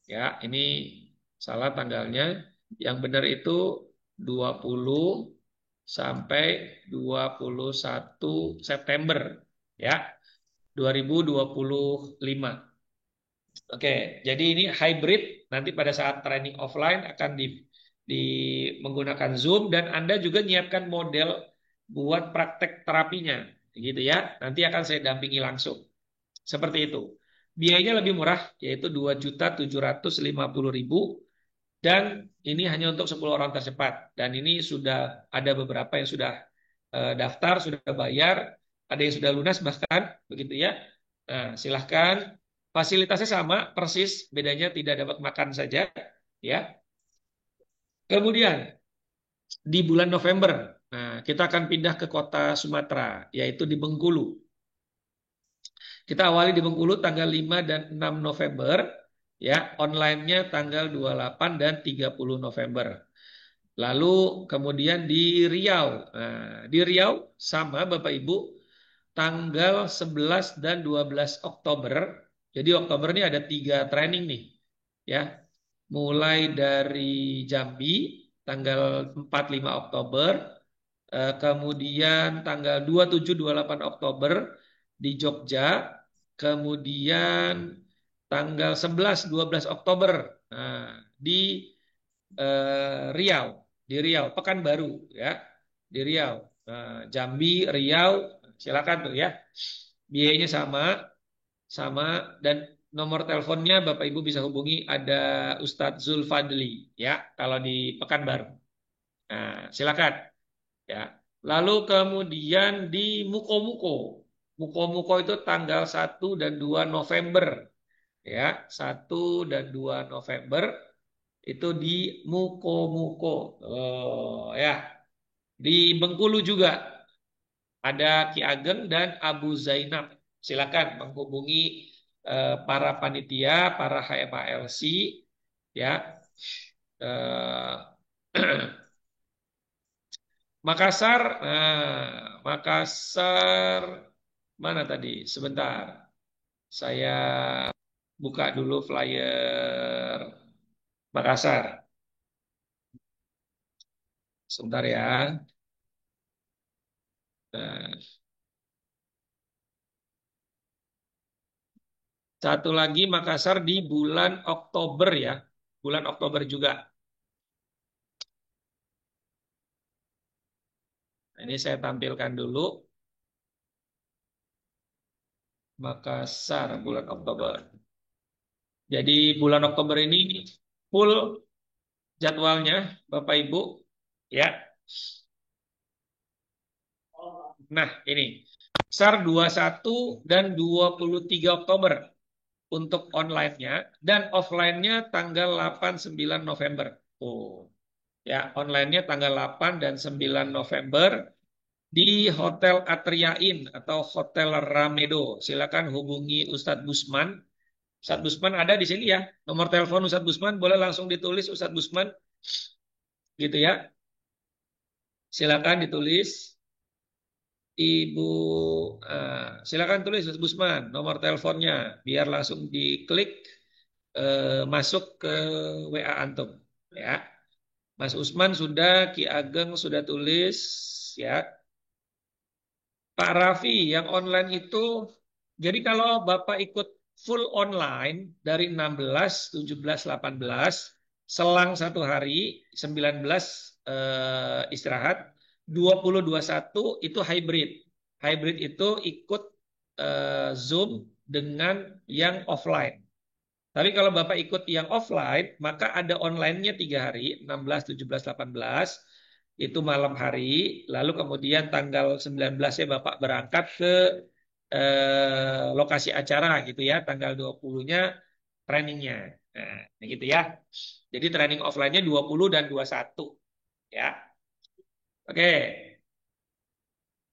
Ya, ini salah tanggalnya. Yang benar itu 20 sampai 21 September ya, 2025. Oke, jadi ini hybrid. Nanti pada saat training offline akan di menggunakan Zoom dan Anda juga nyiapkan model buat praktek terapinya, gitu ya. Nanti akan saya dampingi langsung. Seperti itu. Biayanya lebih murah, yaitu 2.750.000 dan ini hanya untuk 10 orang tercepat. Dan ini sudah ada beberapa yang sudah daftar, sudah bayar, ada yang sudah lunas bahkan, begitu ya. Nah, silahkan. Fasilitasnya sama, persis, bedanya tidak dapat makan saja, ya. Kemudian di bulan November, nah kita akan pindah ke kota Sumatera, yaitu di Bengkulu. Kita awali di Bengkulu tanggal 5 dan 6 November, ya, online-nya tanggal 28 dan 30 November. Lalu kemudian di Riau. Nah, di Riau sama Bapak Ibu, tanggal 11 dan 12 Oktober. Jadi Oktober ini ada 3 training nih, ya. Mulai dari Jambi tanggal 4-5 Oktober, kemudian tanggal 27-28 Oktober di Jogja, kemudian tanggal 11-12 Oktober di Riau, Pekanbaru ya, di Riau, Jambi, Riau, silakan tuh ya. Biayanya sama, dan nomor teleponnya Bapak Ibu bisa hubungi ada Ustadz Zulfadli ya kalau di Pekanbaru. Nah, silakan ya. Lalu kemudian di Mukomuko. Mukomuko itu tanggal 1 dan 2 November ya, 1 dan 2 November itu di Mukomuko. Oh ya, di Bengkulu juga ada Ki Ageng dan Abu Zainab. Silakan menghubungi para panitia, para HMALC ya. Makassar, Makassar mana tadi? Sebentar, saya buka dulu flyer Makassar. Sebentar ya. Nah, satu lagi Makassar di bulan Oktober ya, bulan Oktober juga. Nah, ini saya tampilkan dulu Makassar bulan Oktober. Jadi bulan Oktober ini full jadwalnya Bapak Ibu ya. Nah, ini. SAR 21 dan 23 Oktober untuk online-nya dan offline-nya tanggal 8-9 November. Oh, ya, online-nya tanggal 8 dan 9 November di Hotel Atria Inn atau Hotel Ramedo. Silakan hubungi Ustadz Busman. Ustadz Busman ada di sini ya. Nomor telepon Ustadz Busman boleh langsung ditulis Ustadz Busman gitu ya. Silakan ditulis Ibu, silakan tulis Ustadz Busman nomor teleponnya biar langsung diklik masuk ke WA antum ya. Mas Usman sudah, Ki Ageng sudah tulis ya. Pak Raffi yang online itu, jadi kalau Bapak ikut full online dari 16, 17, 18, selang satu hari, 19 istirahat, 20, 21 itu hybrid. Hybrid itu ikut Zoom dengan yang offline. Tapi kalau Bapak ikut yang offline, maka ada online-nya 3 hari, 16, 17, 18, itu malam hari, lalu kemudian tanggal 19-nya Bapak berangkat ke lokasi acara gitu ya, tanggal 20-nya trainingnya. Nah, gitu ya. Jadi training offline-nya 20 dan 21 ya. Oke,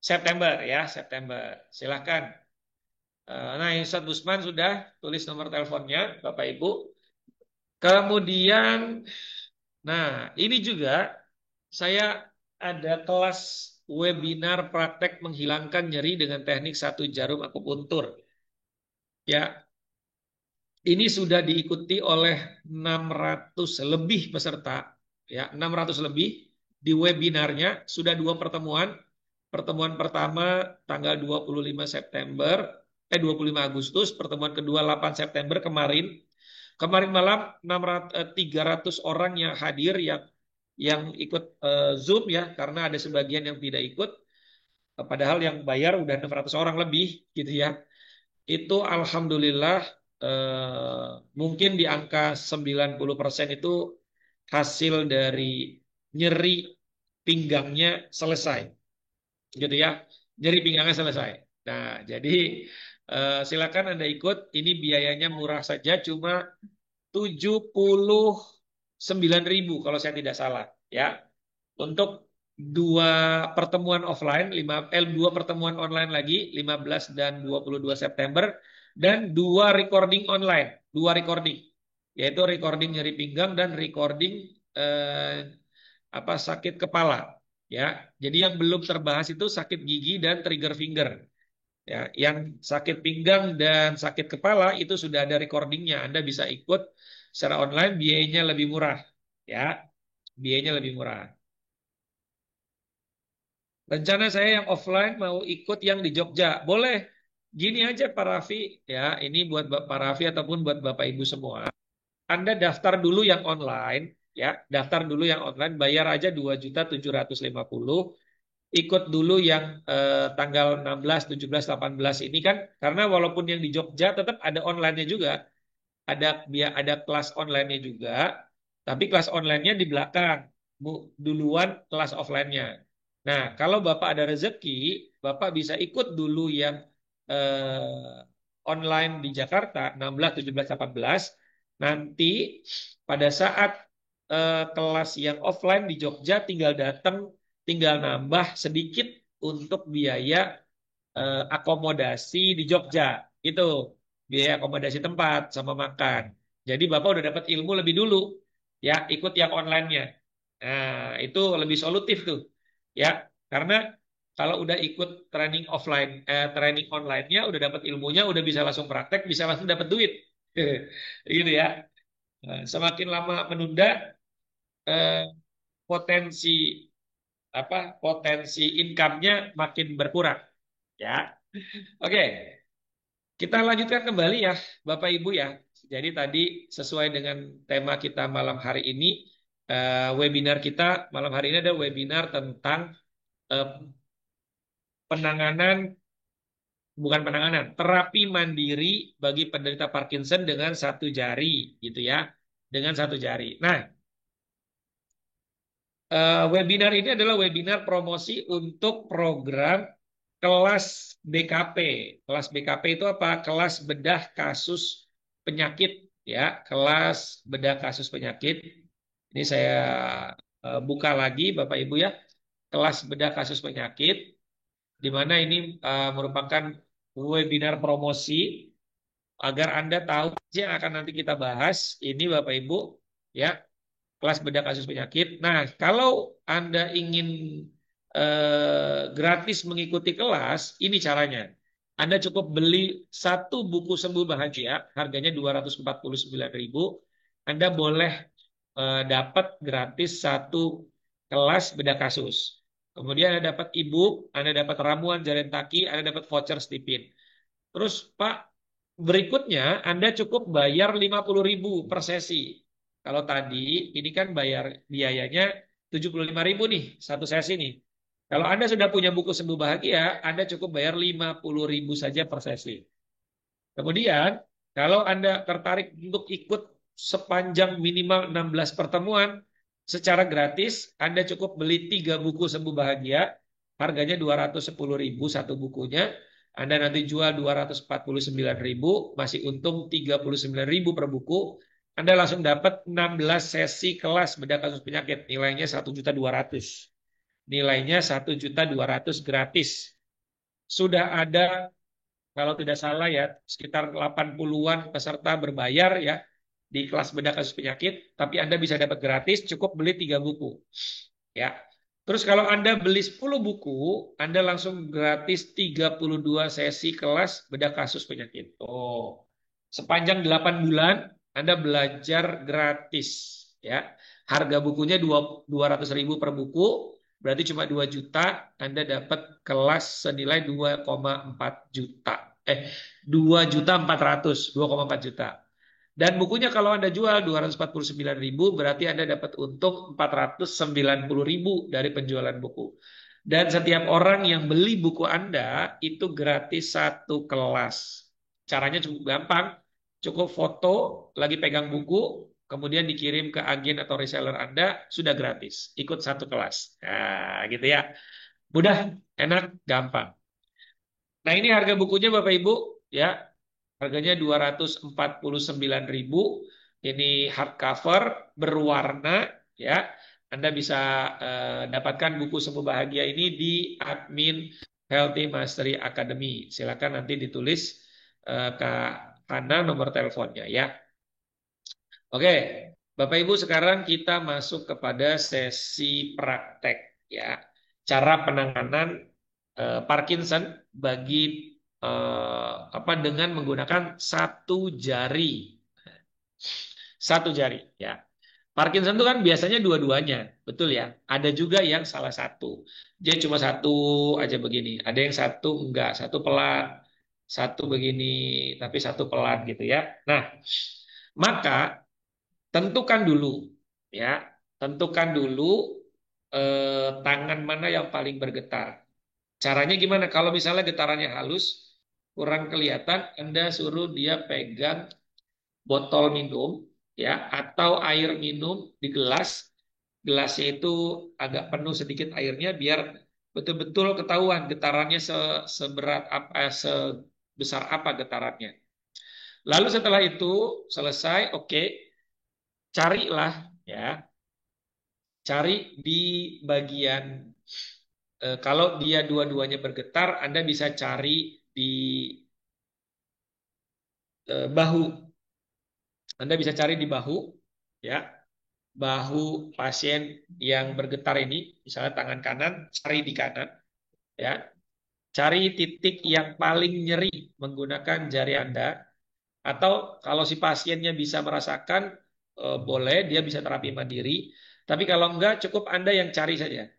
September ya, September. Silahkan. Nah, Ustadz Busman sudah tulis nomor teleponnya, Bapak Ibu. Kemudian, nah ini juga saya ada kelas webinar praktek menghilangkan nyeri dengan teknik 1 jarum akupuntur. Ya, ini sudah diikuti oleh 600 lebih peserta. Ya, 600 lebih di webinarnya sudah 2 pertemuan. Pertemuan pertama tanggal 25 September, 25 Agustus, pertemuan kedua 8 September kemarin. Kemarin malam 300 orang yang hadir yang ikut Zoom ya, karena ada sebagian yang tidak ikut. Padahal yang bayar udah 600 orang lebih gitu ya. Itu alhamdulillah mungkin di angka 90% itu hasil dari nyeri pinggangnya selesai. Gitu ya. Nyeri pinggangnya selesai. Nah, jadi silakan Anda ikut. Ini biayanya murah saja, cuma 79.000 kalau saya tidak salah ya. Untuk 2 pertemuan offline, 2 pertemuan online lagi 15 dan 22 September dan 2 recording online, 2 recording yaitu recording nyeri pinggang dan recording sakit kepala ya. Jadi yang belum terbahas itu sakit gigi dan trigger finger. Ya, yang sakit pinggang dan sakit kepala itu sudah ada recordingnya. Anda bisa ikut secara online, biayanya lebih murah. Ya, biayanya lebih murah. Rencana saya yang offline mau ikut yang di Jogja. Boleh. Gini aja Pak Raffi, ya, ini buat Pak Raffi ataupun buat Bapak Ibu semua. Anda daftar dulu yang online, ya, daftar dulu yang online, bayar aja 2.750.000. Ikut dulu yang tanggal 16, 17, 18 ini kan, karena walaupun yang di Jogja tetap ada online-nya juga, ada kelas online-nya juga, tapi kelas online-nya di belakang, duluan kelas offline-nya. Nah, kalau Bapak ada rezeki, Bapak bisa ikut dulu yang online di Jakarta, 16, 17, 18, nanti pada saat kelas yang offline di Jogja tinggal datang, tinggal nambah sedikit untuk biaya akomodasi di Jogja. Itu biaya akomodasi tempat sama makan. Jadi Bapak udah dapat ilmu lebih dulu. Ya, ikut yang online-nya. Nah, itu lebih solutif tuh. Ya, karena kalau udah ikut training offline, training online-nya, udah dapat ilmunya, udah bisa langsung praktek, bisa langsung dapat duit. Gitu ya. Nah, semakin lama menunda, eh, potensi potensi income-nya makin berkurang. Ya, oke. Kita lanjutkan kembali ya, Bapak Ibu ya. Jadi tadi sesuai dengan tema kita malam hari ini, webinar kita malam hari ini ada webinar tentang eh, penanganan, bukan penanganan, terapi mandiri bagi penderita Parkinson dengan 1 jari, gitu ya, dengan 1 jari. Nah, webinar ini adalah webinar promosi untuk program kelas BKP. Kelas BKP itu apa? Kelas bedah kasus penyakit, ya. Kelas bedah kasus penyakit. Ini saya buka lagi, Bapak Ibu ya. Kelas bedah kasus penyakit, di mana ini merupakan webinar promosi agar Anda tahu yang akan nanti kita bahas. Ini Bapak Ibu, ya, kelas bedah kasus penyakit. Nah, kalau Anda ingin gratis mengikuti kelas, ini caranya. Anda cukup beli satu buku Sembuh Bahagia, harganya 249.000. Anda boleh dapat gratis satu kelas bedah kasus. Kemudian Anda dapat e-book, Anda dapat ramuan jalan kaki, Anda dapat voucher Stipin. Terus Pak, berikutnya Anda cukup bayar 50.000 per sesi. Kalau tadi ini kan bayar biayanya 75.000 nih, satu sesi nih. Kalau Anda sudah punya buku Sembuh Bahagia, Anda cukup bayar 50.000 saja per sesi. Kemudian, kalau Anda tertarik untuk ikut sepanjang minimal 16 pertemuan secara gratis, Anda cukup beli 3 buku Sembuh Bahagia, harganya 210.000 satu bukunya. Anda nanti jual 249.000, masih untung 39.000 per buku. Anda langsung dapat 16 sesi kelas bedah kasus penyakit, nilainya 1.200.000. Nilainya 1.200.000 gratis. Sudah ada, kalau tidak salah ya, sekitar 80-an peserta berbayar ya di kelas bedah kasus penyakit, tapi Anda bisa dapat gratis, cukup beli 3 buku. Ya. Terus kalau Anda beli 10 buku, Anda langsung gratis 32 sesi kelas bedah kasus penyakit. Oh. Sepanjang 8 bulan Anda belajar gratis, ya. Harga bukunya 200.000 per buku, berarti cuma 2 juta, Anda dapat kelas senilai 2,4 juta. 2.400.000, 2,4 juta. Dan bukunya kalau Anda jual 249.000, berarti Anda dapat untung 490.000 dari penjualan buku. Dan setiap orang yang beli buku Anda itu gratis satu kelas. Caranya cukup gampang. Cukup foto lagi pegang buku, kemudian dikirim ke agen atau reseller Anda, sudah gratis. Ikut satu kelas. Nah, gitu ya. Mudah, enak, gampang. Nah, ini harga bukunya Bapak Ibu, ya. Harganya 249.000. Ini hardcover berwarna, ya. Anda bisa dapatkan buku Sembuh Bahagia ini di admin Healthy Mastery Academy. Silakan nanti ditulis ke kanan nomor teleponnya, ya. Oke, Bapak Ibu, sekarang kita masuk kepada sesi praktek, ya. Cara penanganan Parkinson bagi dengan menggunakan satu jari. Satu jari, ya. Parkinson itu kan biasanya dua-duanya, betul ya. Ada juga yang salah satu. Dia cuma satu aja begini. Ada yang satu enggak, satu pelan, satu begini, tapi satu pelan gitu ya. Nah, maka tentukan dulu, ya. Tentukan dulu tangan mana yang paling bergetar. Caranya gimana? Kalau misalnya getarannya halus, kurang kelihatan, Anda suruh dia pegang botol minum, ya, atau air minum di gelas. Gelasnya itu agak penuh sedikit airnya, biar betul-betul ketahuan getarannya seberat apa, sebesar apa getarannya. Lalu setelah itu selesai, oke, carilah, ya, cari di bagian kalau dia dua-duanya bergetar, Anda bisa cari di bahu. Anda bisa cari di bahu, ya, bahu pasien yang bergetar ini, misalnya tangan kanan, cari di kanan, ya, cari titik yang paling nyeri menggunakan jari Anda, atau kalau si pasiennya bisa merasakan, boleh dia bisa terapi mandiri, tapi kalau enggak cukup Anda yang cari saja.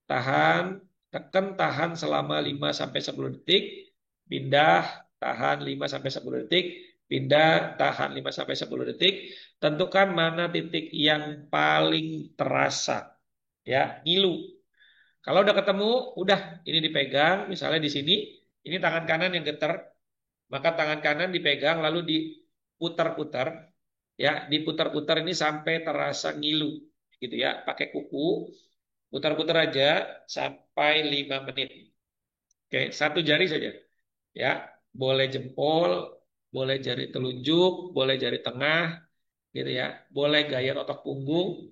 Tahan, tekan, tahan selama 5-10 detik, pindah, tahan 5-10 detik, pindah, tahan 5-10 detik, tentukan mana titik yang paling terasa, ya, ngilu. Kalau udah ketemu, udah ini dipegang, misalnya di sini, ini tangan kanan yang getar, maka tangan kanan dipegang lalu diputar-putar, ya, diputar-putar ini sampai terasa ngilu, gitu ya, pakai kuku. Putar-putar aja sampai 5 menit. Oke, satu jari saja. Ya, boleh jempol, boleh jari telunjuk, boleh jari tengah, gitu ya. Boleh gaya otot punggung,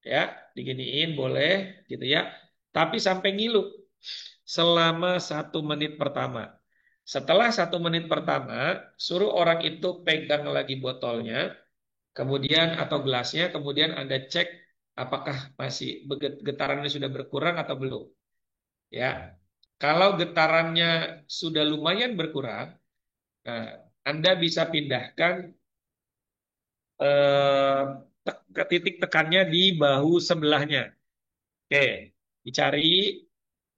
ya, diginiin boleh, gitu ya. Tapi sampai ngilu selama 1 menit pertama. Setelah 1 menit pertama, suruh orang itu pegang lagi botolnya, kemudian atau gelasnya, kemudian Anda cek apakah masih getarannya sudah berkurang atau belum. Ya, kalau getarannya sudah lumayan berkurang, nah, Anda bisa pindahkan eh, ke titik tekannya di bahu sebelahnya. Oke, dicari,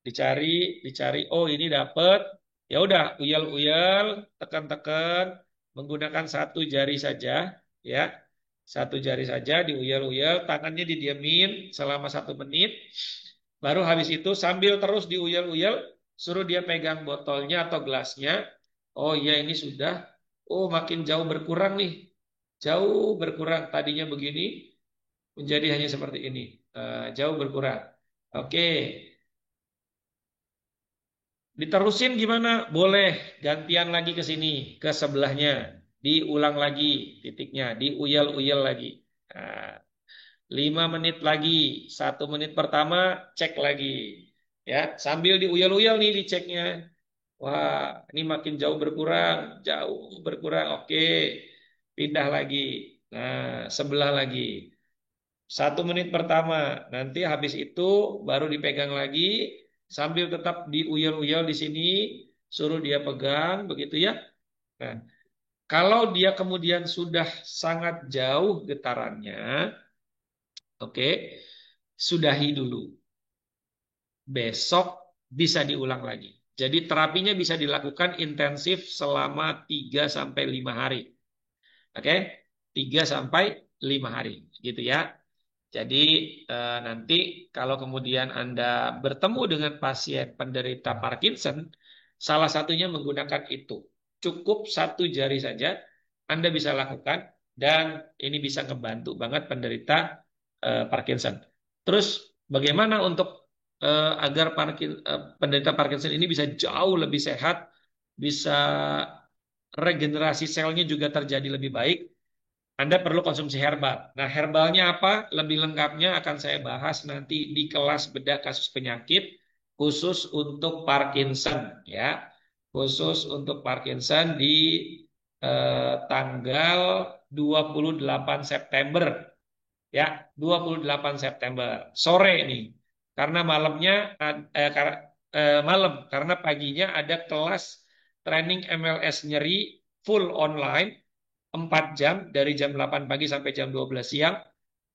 dicari, dicari. Oh, ini dapat. Ya udah, uyel-uyel, tekan-tekan menggunakan satu jari saja, ya. Satu jari saja diuyel-uyel, tangannya didiemin selama 1 menit. Baru habis itu sambil terus diuyel-uyel, suruh dia pegang botolnya atau gelasnya. Oh iya ini sudah. Oh makin jauh berkurang nih. Jauh berkurang. Tadinya begini menjadi hanya seperti ini. Jauh berkurang. Oke. Diterusin gimana? Boleh. Gantian lagi ke sini. Ke sebelahnya. Diulang lagi titiknya. Diuyel-uyel lagi. Nah, 5 menit lagi, 1 menit pertama cek lagi, ya sambil diuyel-uyel nih diceknya. Wah, ini makin jauh berkurang. Oke, pindah lagi. Nah, sebelah lagi. 1 menit pertama, nanti habis itu baru dipegang lagi, sambil tetap diuyel-uyel di sini, suruh dia pegang, begitu ya. Nah, kalau dia kemudian sudah sangat jauh getarannya, oke, sudahi dulu. Besok bisa diulang lagi. Jadi terapinya bisa dilakukan intensif selama 3 sampai 5 hari. Oke? 3 sampai 5 hari gitu ya. Jadi nanti kalau kemudian Anda bertemu dengan pasien penderita Parkinson, salah satunya menggunakan itu. Cukup satu jari saja Anda bisa lakukan dan ini bisa ngebantu banget penderita Parkinson. Terus bagaimana untuk agar penderita Parkinson ini bisa jauh lebih sehat, bisa regenerasi selnya juga terjadi lebih baik? Anda perlu konsumsi herbal. Nah, herbalnya apa? Lebih lengkapnya akan saya bahas nanti di kelas bedah kasus penyakit khusus untuk Parkinson ya. Khusus untuk Parkinson di tanggal 28 September ya, 28 September sore nih. Karena malamnya malam karena paginya ada kelas training MLS nyeri full online 4 jam dari jam 8 pagi sampai jam 12 siang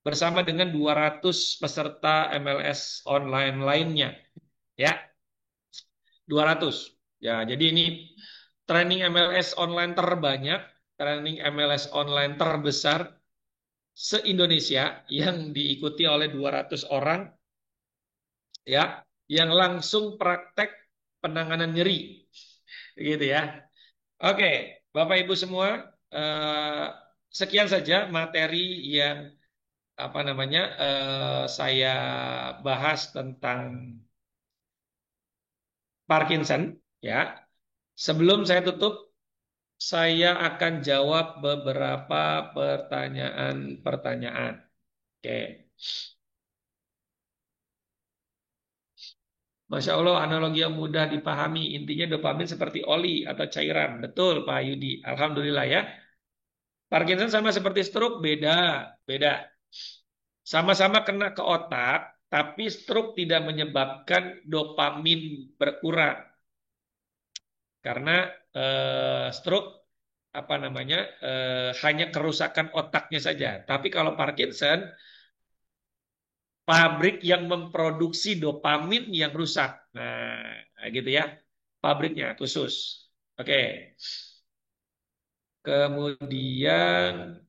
bersama dengan 200 peserta MLS online lainnya ya 200 ya jadi ini training MLS online terbanyak training MLS online terbesar se-Indonesia yang diikuti oleh 200 orang ya yang langsung praktek penanganan nyeri gitu ya. Oke, Bapak Ibu semua, eh, sekian saja materi yang apa namanya saya bahas tentang Parkinson ya. Sebelum saya tutup, saya akan jawab beberapa pertanyaan-pertanyaan. Oke. Masya Allah, analogi yang mudah dipahami. Intinya dopamin seperti oli atau cairan. Betul, Pak Yudi. Alhamdulillah ya. Parkinson sama seperti stroke, beda. Beda. Sama-sama kena ke otak, tapi stroke tidak menyebabkan dopamin berkurang. Karena stroke apa namanya hanya kerusakan otaknya saja. Tapi kalau Parkinson, pabrik yang memproduksi dopamin yang rusak. Nah, gitu ya. Pabriknya khusus. Oke. Kemudian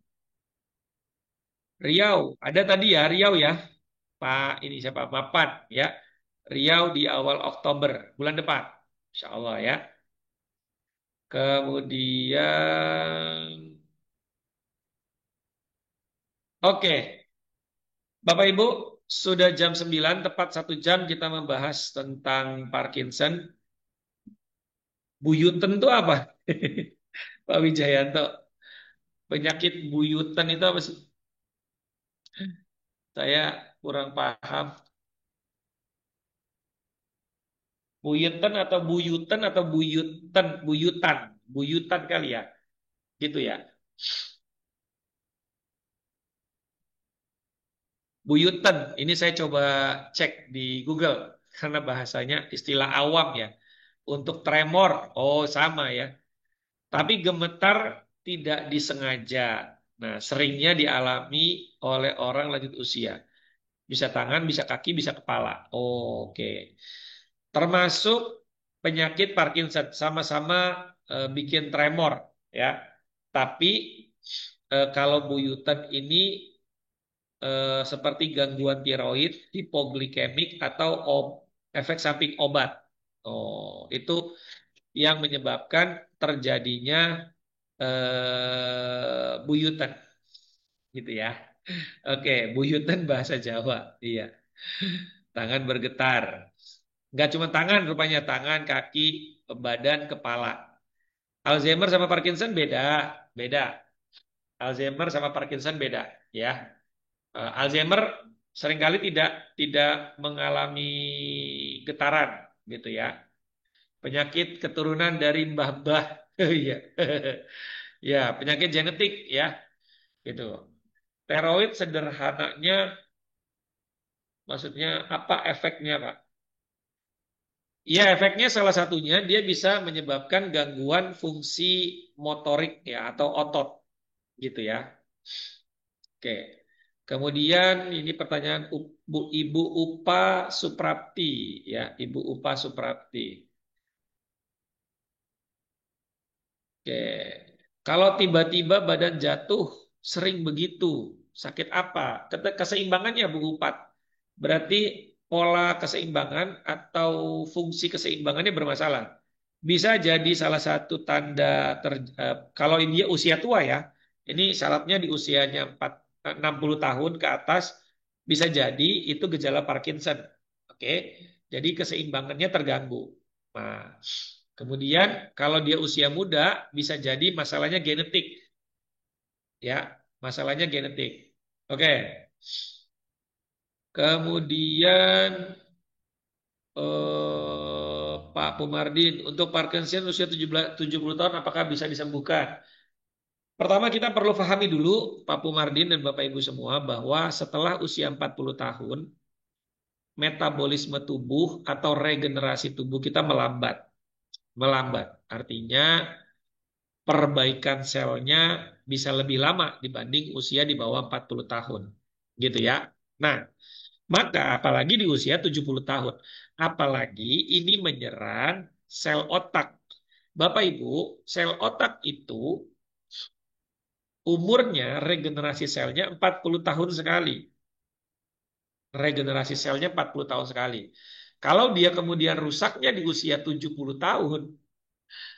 Riau, ada tadi ya Riau ya. Pak ini siapa? Mapan ya. Riau di awal Oktober bulan depan. Insya Allah ya. Kemudian oke, Bapak Ibu, sudah jam 9, tepat 1 jam kita membahas tentang Parkinson. Buyuten itu apa? Pak Wijayanto, penyakit buyutan itu apa sih? Saya kurang paham. Buyuten atau buyutan atau buyutan, buyutan, buyutan kali ya, gitu ya. Buyutan, ini saya coba cek di Google karena bahasanya istilah awam ya. Untuk tremor, oh sama ya. Tapi gemetar tidak disengaja. Nah, seringnya dialami oleh orang lanjut usia. Bisa tangan, bisa kaki, bisa kepala. Oh, oke. Termasuk penyakit Parkinson, sama-sama bikin tremor ya. Tapi kalau buyutan ini seperti gangguan tiroid, hipoglikemik atau efek samping obat. Oh, itu yang menyebabkan terjadinya buyutan gitu ya. Oke, buyutan bahasa Jawa. Iya, tangan bergetar. Nggak cuma tangan, rupanya tangan, kaki, badan, kepala. Alzheimer sama Parkinson beda, beda. Alzheimer sama Parkinson beda, ya. Alzheimer seringkali tidak tidak mengalami getaran, gitu ya. Penyakit keturunan dari mbah-mbah, iya. Ya, penyakit genetik, ya, gitu. Steroid sederhananya, maksudnya apa efeknya, Pak? Ya, efeknya salah satunya dia bisa menyebabkan gangguan fungsi motorik ya atau otot gitu ya. Oke. Kemudian ini pertanyaan Ibu Upa Suprapti ya, Ibu Upa Suprapti. Oke. Kalau tiba-tiba badan jatuh sering begitu, sakit apa? Keseimbangannya Bu Upat. Berarti pola keseimbangan atau fungsi keseimbangannya bermasalah. Bisa jadi salah satu tanda kalau dia usia tua ya. Ini syaratnya di usianya 60 tahun ke atas bisa jadi itu gejala Parkinson. Oke. Jadi keseimbangannya terganggu. Nah, kemudian kalau dia usia muda bisa jadi masalahnya genetik ya, masalahnya genetik. Oke. Kemudian Pak Pumardin, untuk Parkinson usia 70 tahun apakah bisa disembuhkan? Pertama kita perlu pahami dulu Pak Pumardin dan Bapak Ibu semua bahwa setelah usia 40 tahun metabolisme tubuh atau regenerasi tubuh kita melambat. Melambat. Artinya perbaikan selnya bisa lebih lama dibanding usia di bawah 40 tahun. Gitu ya. Nah, maka apalagi di usia 70 tahun. Apalagi ini menyerang sel otak. Bapak Ibu, sel otak itu umurnya regenerasi selnya 40 tahun sekali. Regenerasi selnya 40 tahun sekali. Kalau dia kemudian rusaknya di usia 70 tahun,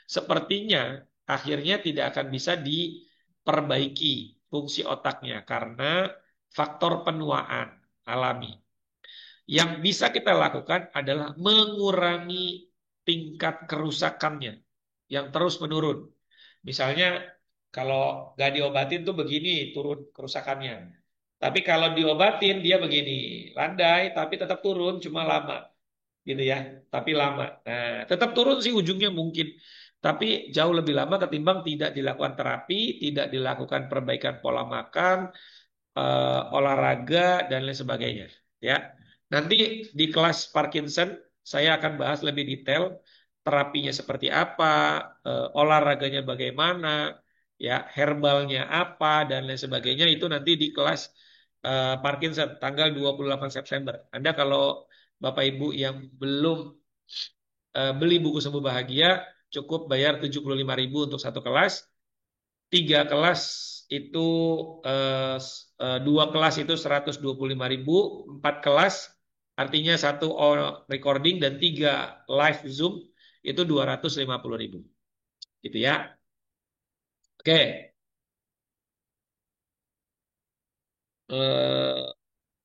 sepertinya akhirnya tidak akan bisa diperbaiki fungsi otaknya karena faktor penuaan alami. Yang bisa kita lakukan adalah mengurangi tingkat kerusakannya yang terus menurun. Misalnya kalau nggak diobatin tuh begini turun kerusakannya. Tapi kalau diobatin dia begini, landai tapi tetap turun cuma lama gitu ya, tapi lama. Nah, tetap turun sih ujungnya mungkin, tapi jauh lebih lama ketimbang tidak dilakukan terapi, tidak dilakukan perbaikan pola makan, olahraga dan lain sebagainya. Ya, nanti di kelas Parkinson saya akan bahas lebih detail terapinya seperti apa, olahraganya bagaimana, ya herbalnya apa dan lain sebagainya itu nanti di kelas Parkinson tanggal 28 September. Anda kalau Bapak Ibu yang belum beli buku Sembuh Bahagia cukup bayar 75.000 untuk satu kelas. 3 kelas itu dua kelas itu 125.000, 4 kelas artinya satu recording dan 3 live Zoom itu 250.000. Gitu ya. Oke. Eh,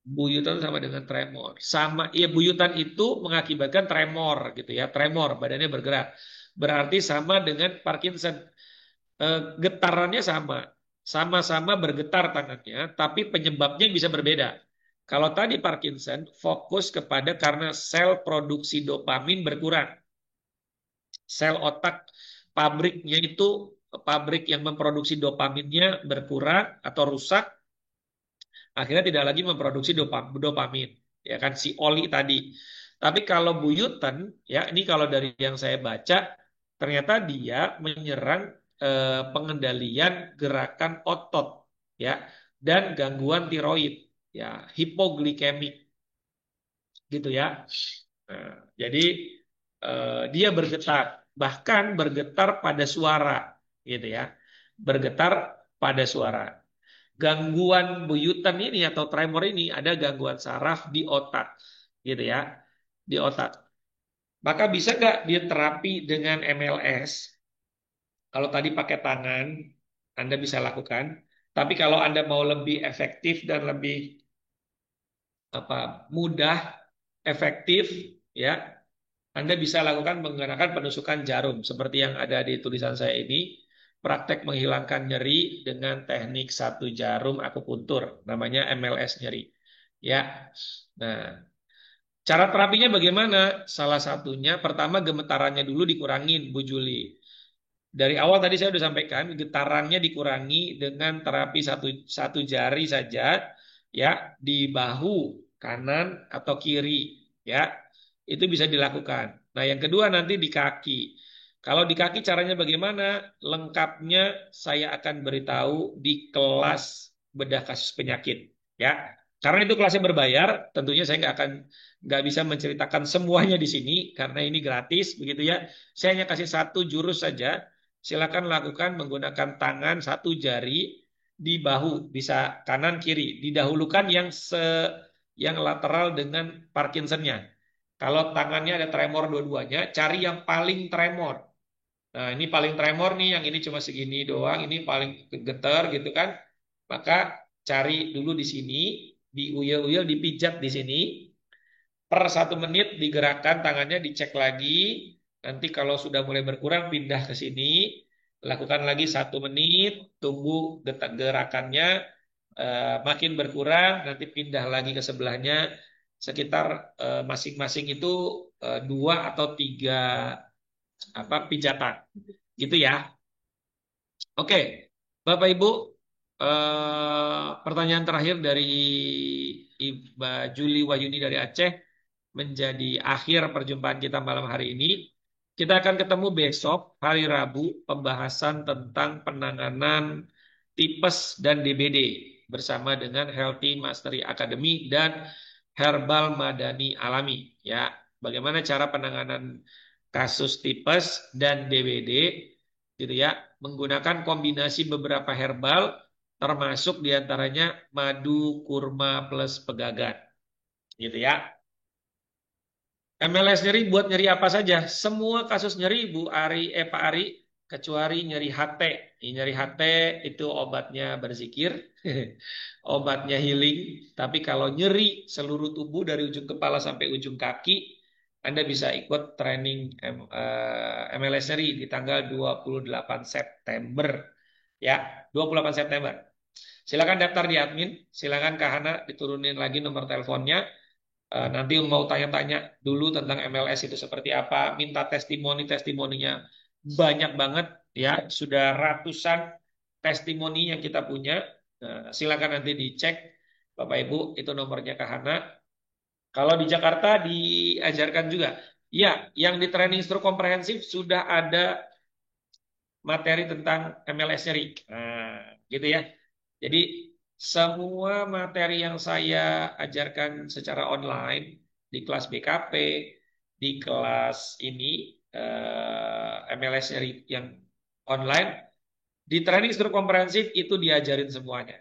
Buyutan sama dengan tremor. Sama, ya buyutan itu mengakibatkan tremor gitu ya. Tremor, badannya bergerak. berarti sama dengan Parkinson. Getarannya sama, sama-sama bergetar tangannya, tapi penyebabnya bisa berbeda. Kalau tadi Parkinson fokus kepada karena sel produksi dopamin berkurang. Sel otak pabriknya itu pabrik yang memproduksi dopaminnya berkurang atau rusak, akhirnya tidak lagi memproduksi dopamin, ya kan si oli tadi. Tapi kalau buyutan, ya ini kalau dari yang saya baca, ternyata dia menyerang pengendalian gerakan otot, ya, dan gangguan tiroid, ya, hipoglikemik, gitu ya. Nah, jadi dia bergetar, bahkan bergetar pada suara, gitu ya, bergetar pada suara. Gangguan buyutan ini atau tremor ini ada gangguan saraf di otak, gitu ya, di otak. Maka bisa nggak dia terapi dengan MLS? Kalau tadi pakai tangan, Anda bisa lakukan. Tapi kalau Anda mau lebih efektif dan lebih mudah, efektif, ya, Anda bisa lakukan menggunakan penusukan jarum seperti yang ada di tulisan saya ini. Praktek menghilangkan nyeri dengan teknik satu jarum akupuntur, namanya MLS nyeri. Ya, nah cara terapinya bagaimana? Salah satunya pertama gemetarannya dulu dikurangin, Bu Juli. Dari awal tadi saya sudah sampaikan getarannya dikurangi dengan terapi satu jari saja, ya, di bahu kanan atau kiri, ya, itu bisa dilakukan. Nah yang kedua nanti di kaki. Kalau di kaki caranya bagaimana? Lengkapnya saya akan beritahu di kelas bedah kasus penyakit, ya. Karena itu kelasnya berbayar, tentunya saya nggak bisa menceritakan semuanya di sini karena ini gratis, begitu ya. Saya hanya kasih satu jurus saja. Silakan lakukan menggunakan tangan satu jari di bahu, bisa kanan kiri. Didahulukan yang lateral dengan Parkinsonnya. Kalau tangannya ada tremor dua-duanya, cari yang paling tremor. Nah, ini paling tremor nih, yang ini cuma segini doang, ini paling getar gitu kan. Maka cari dulu di sini, diuyel-uyel, dipijat di sini. Per 1 menit digerakkan tangannya, dicek lagi. Nanti kalau sudah mulai berkurang, pindah ke sini. Lakukan lagi 1 menit, tunggu gerakannya makin berkurang, nanti pindah lagi ke sebelahnya. Sekitar masing-masing itu 2 atau 3 pijatan. Gitu ya. Oke, Bapak Ibu, pertanyaan terakhir dari Mbak Juli Wahyuni dari Aceh menjadi akhir perjumpaan kita malam hari ini. Kita akan ketemu besok hari Rabu pembahasan tentang penanganan tipes dan DBD bersama dengan Healthy Mastery Academy dan Herbal Madani Alami, ya. Bagaimana cara penanganan kasus tipes dan DBD, gitu ya, menggunakan kombinasi beberapa herbal termasuk diantaranya madu kurma plus pegagan, gitu ya. MLS nyeri buat nyeri apa saja? Semua kasus nyeri Bu Ari, Pak Ari, kecuali nyeri HT. Nyeri HT itu obatnya berzikir, obatnya healing. Tapi kalau nyeri seluruh tubuh dari ujung kepala sampai ujung kaki, Anda bisa ikut training MLS nyeri di tanggal 28 September. Ya, 28 September. Silakan daftar di admin, silakan Kak Hana diturunin lagi nomor teleponnya. Nanti mau tanya-tanya dulu tentang MLS itu seperti apa, minta testimoninya banyak banget, ya, sudah ratusan testimoni yang kita punya. Silakan nanti dicek Bapak Ibu, itu nomornya Kak Hana. Kalau di Jakarta diajarkan juga, ya, yang di training struktur komprehensif sudah ada materi tentang MLS nyeri, gitu ya. Jadi semua materi yang saya ajarkan secara online di kelas BKP, di kelas ini MLS yang online, di training struktur komprehensif itu diajarin semuanya.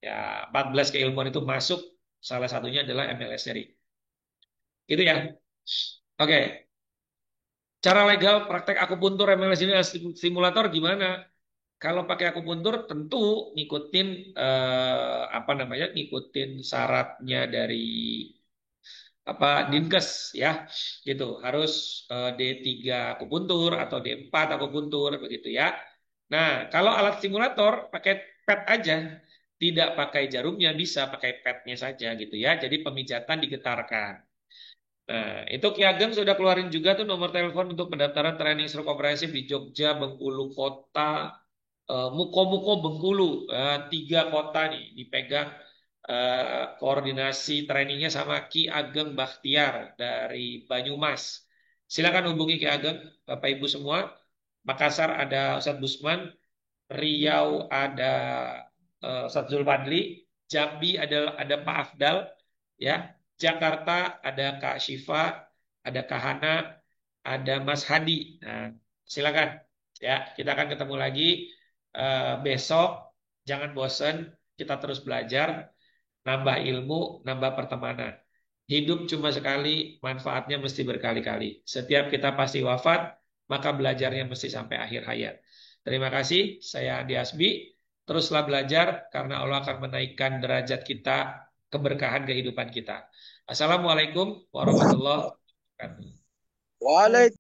Ya, 14 keilmuan itu masuk, salah satunya adalah MLS seri. Gitu ya. Oke. Cara legal praktek akupuntur MLS ini simulator gimana? Kalau pakai akupuntur tentu ngikutin ngikutin syaratnya dari apa Dinkes ya gitu harus D3 akupuntur atau D4 akupuntur begitu ya. Nah, kalau alat simulator pakai pet aja, tidak pakai jarumnya bisa pakai petnya saja gitu ya. Jadi pemijatan digetarkan. Nah, itu Ki Ageng sudah keluarin juga tuh nomor telepon untuk pendaftaran training stroke komprehensif di Jogja, Bengkulu Kota, Muko-Muko Bengkulu, 3 kota nih dipegang koordinasi trainingnya sama Ki Ageng Bakhtiar dari Banyumas. Silakan hubungi Ki Ageng, Bapak Ibu semua. Makassar ada Ustadz Busman, Riau ada Ustadz Zulfadli, Jambi ada Pak Afdal, ya. Jakarta ada Kak Syifa, ada Kak Hana, ada Mas Hadi. Nah, silakan ya, kita akan ketemu lagi besok. Jangan bosen, kita terus belajar, nambah ilmu, nambah pertemanan. Hidup cuma sekali, manfaatnya mesti berkali-kali. Setiap kita pasti wafat, maka belajarnya mesti sampai akhir hayat. Terima kasih, saya Andi Asbi. Teruslah belajar karena Allah akan menaikkan derajat kita, keberkahan kehidupan kita. Assalamualaikum warahmatullahi wabarakatuh. Waalaikumsalam.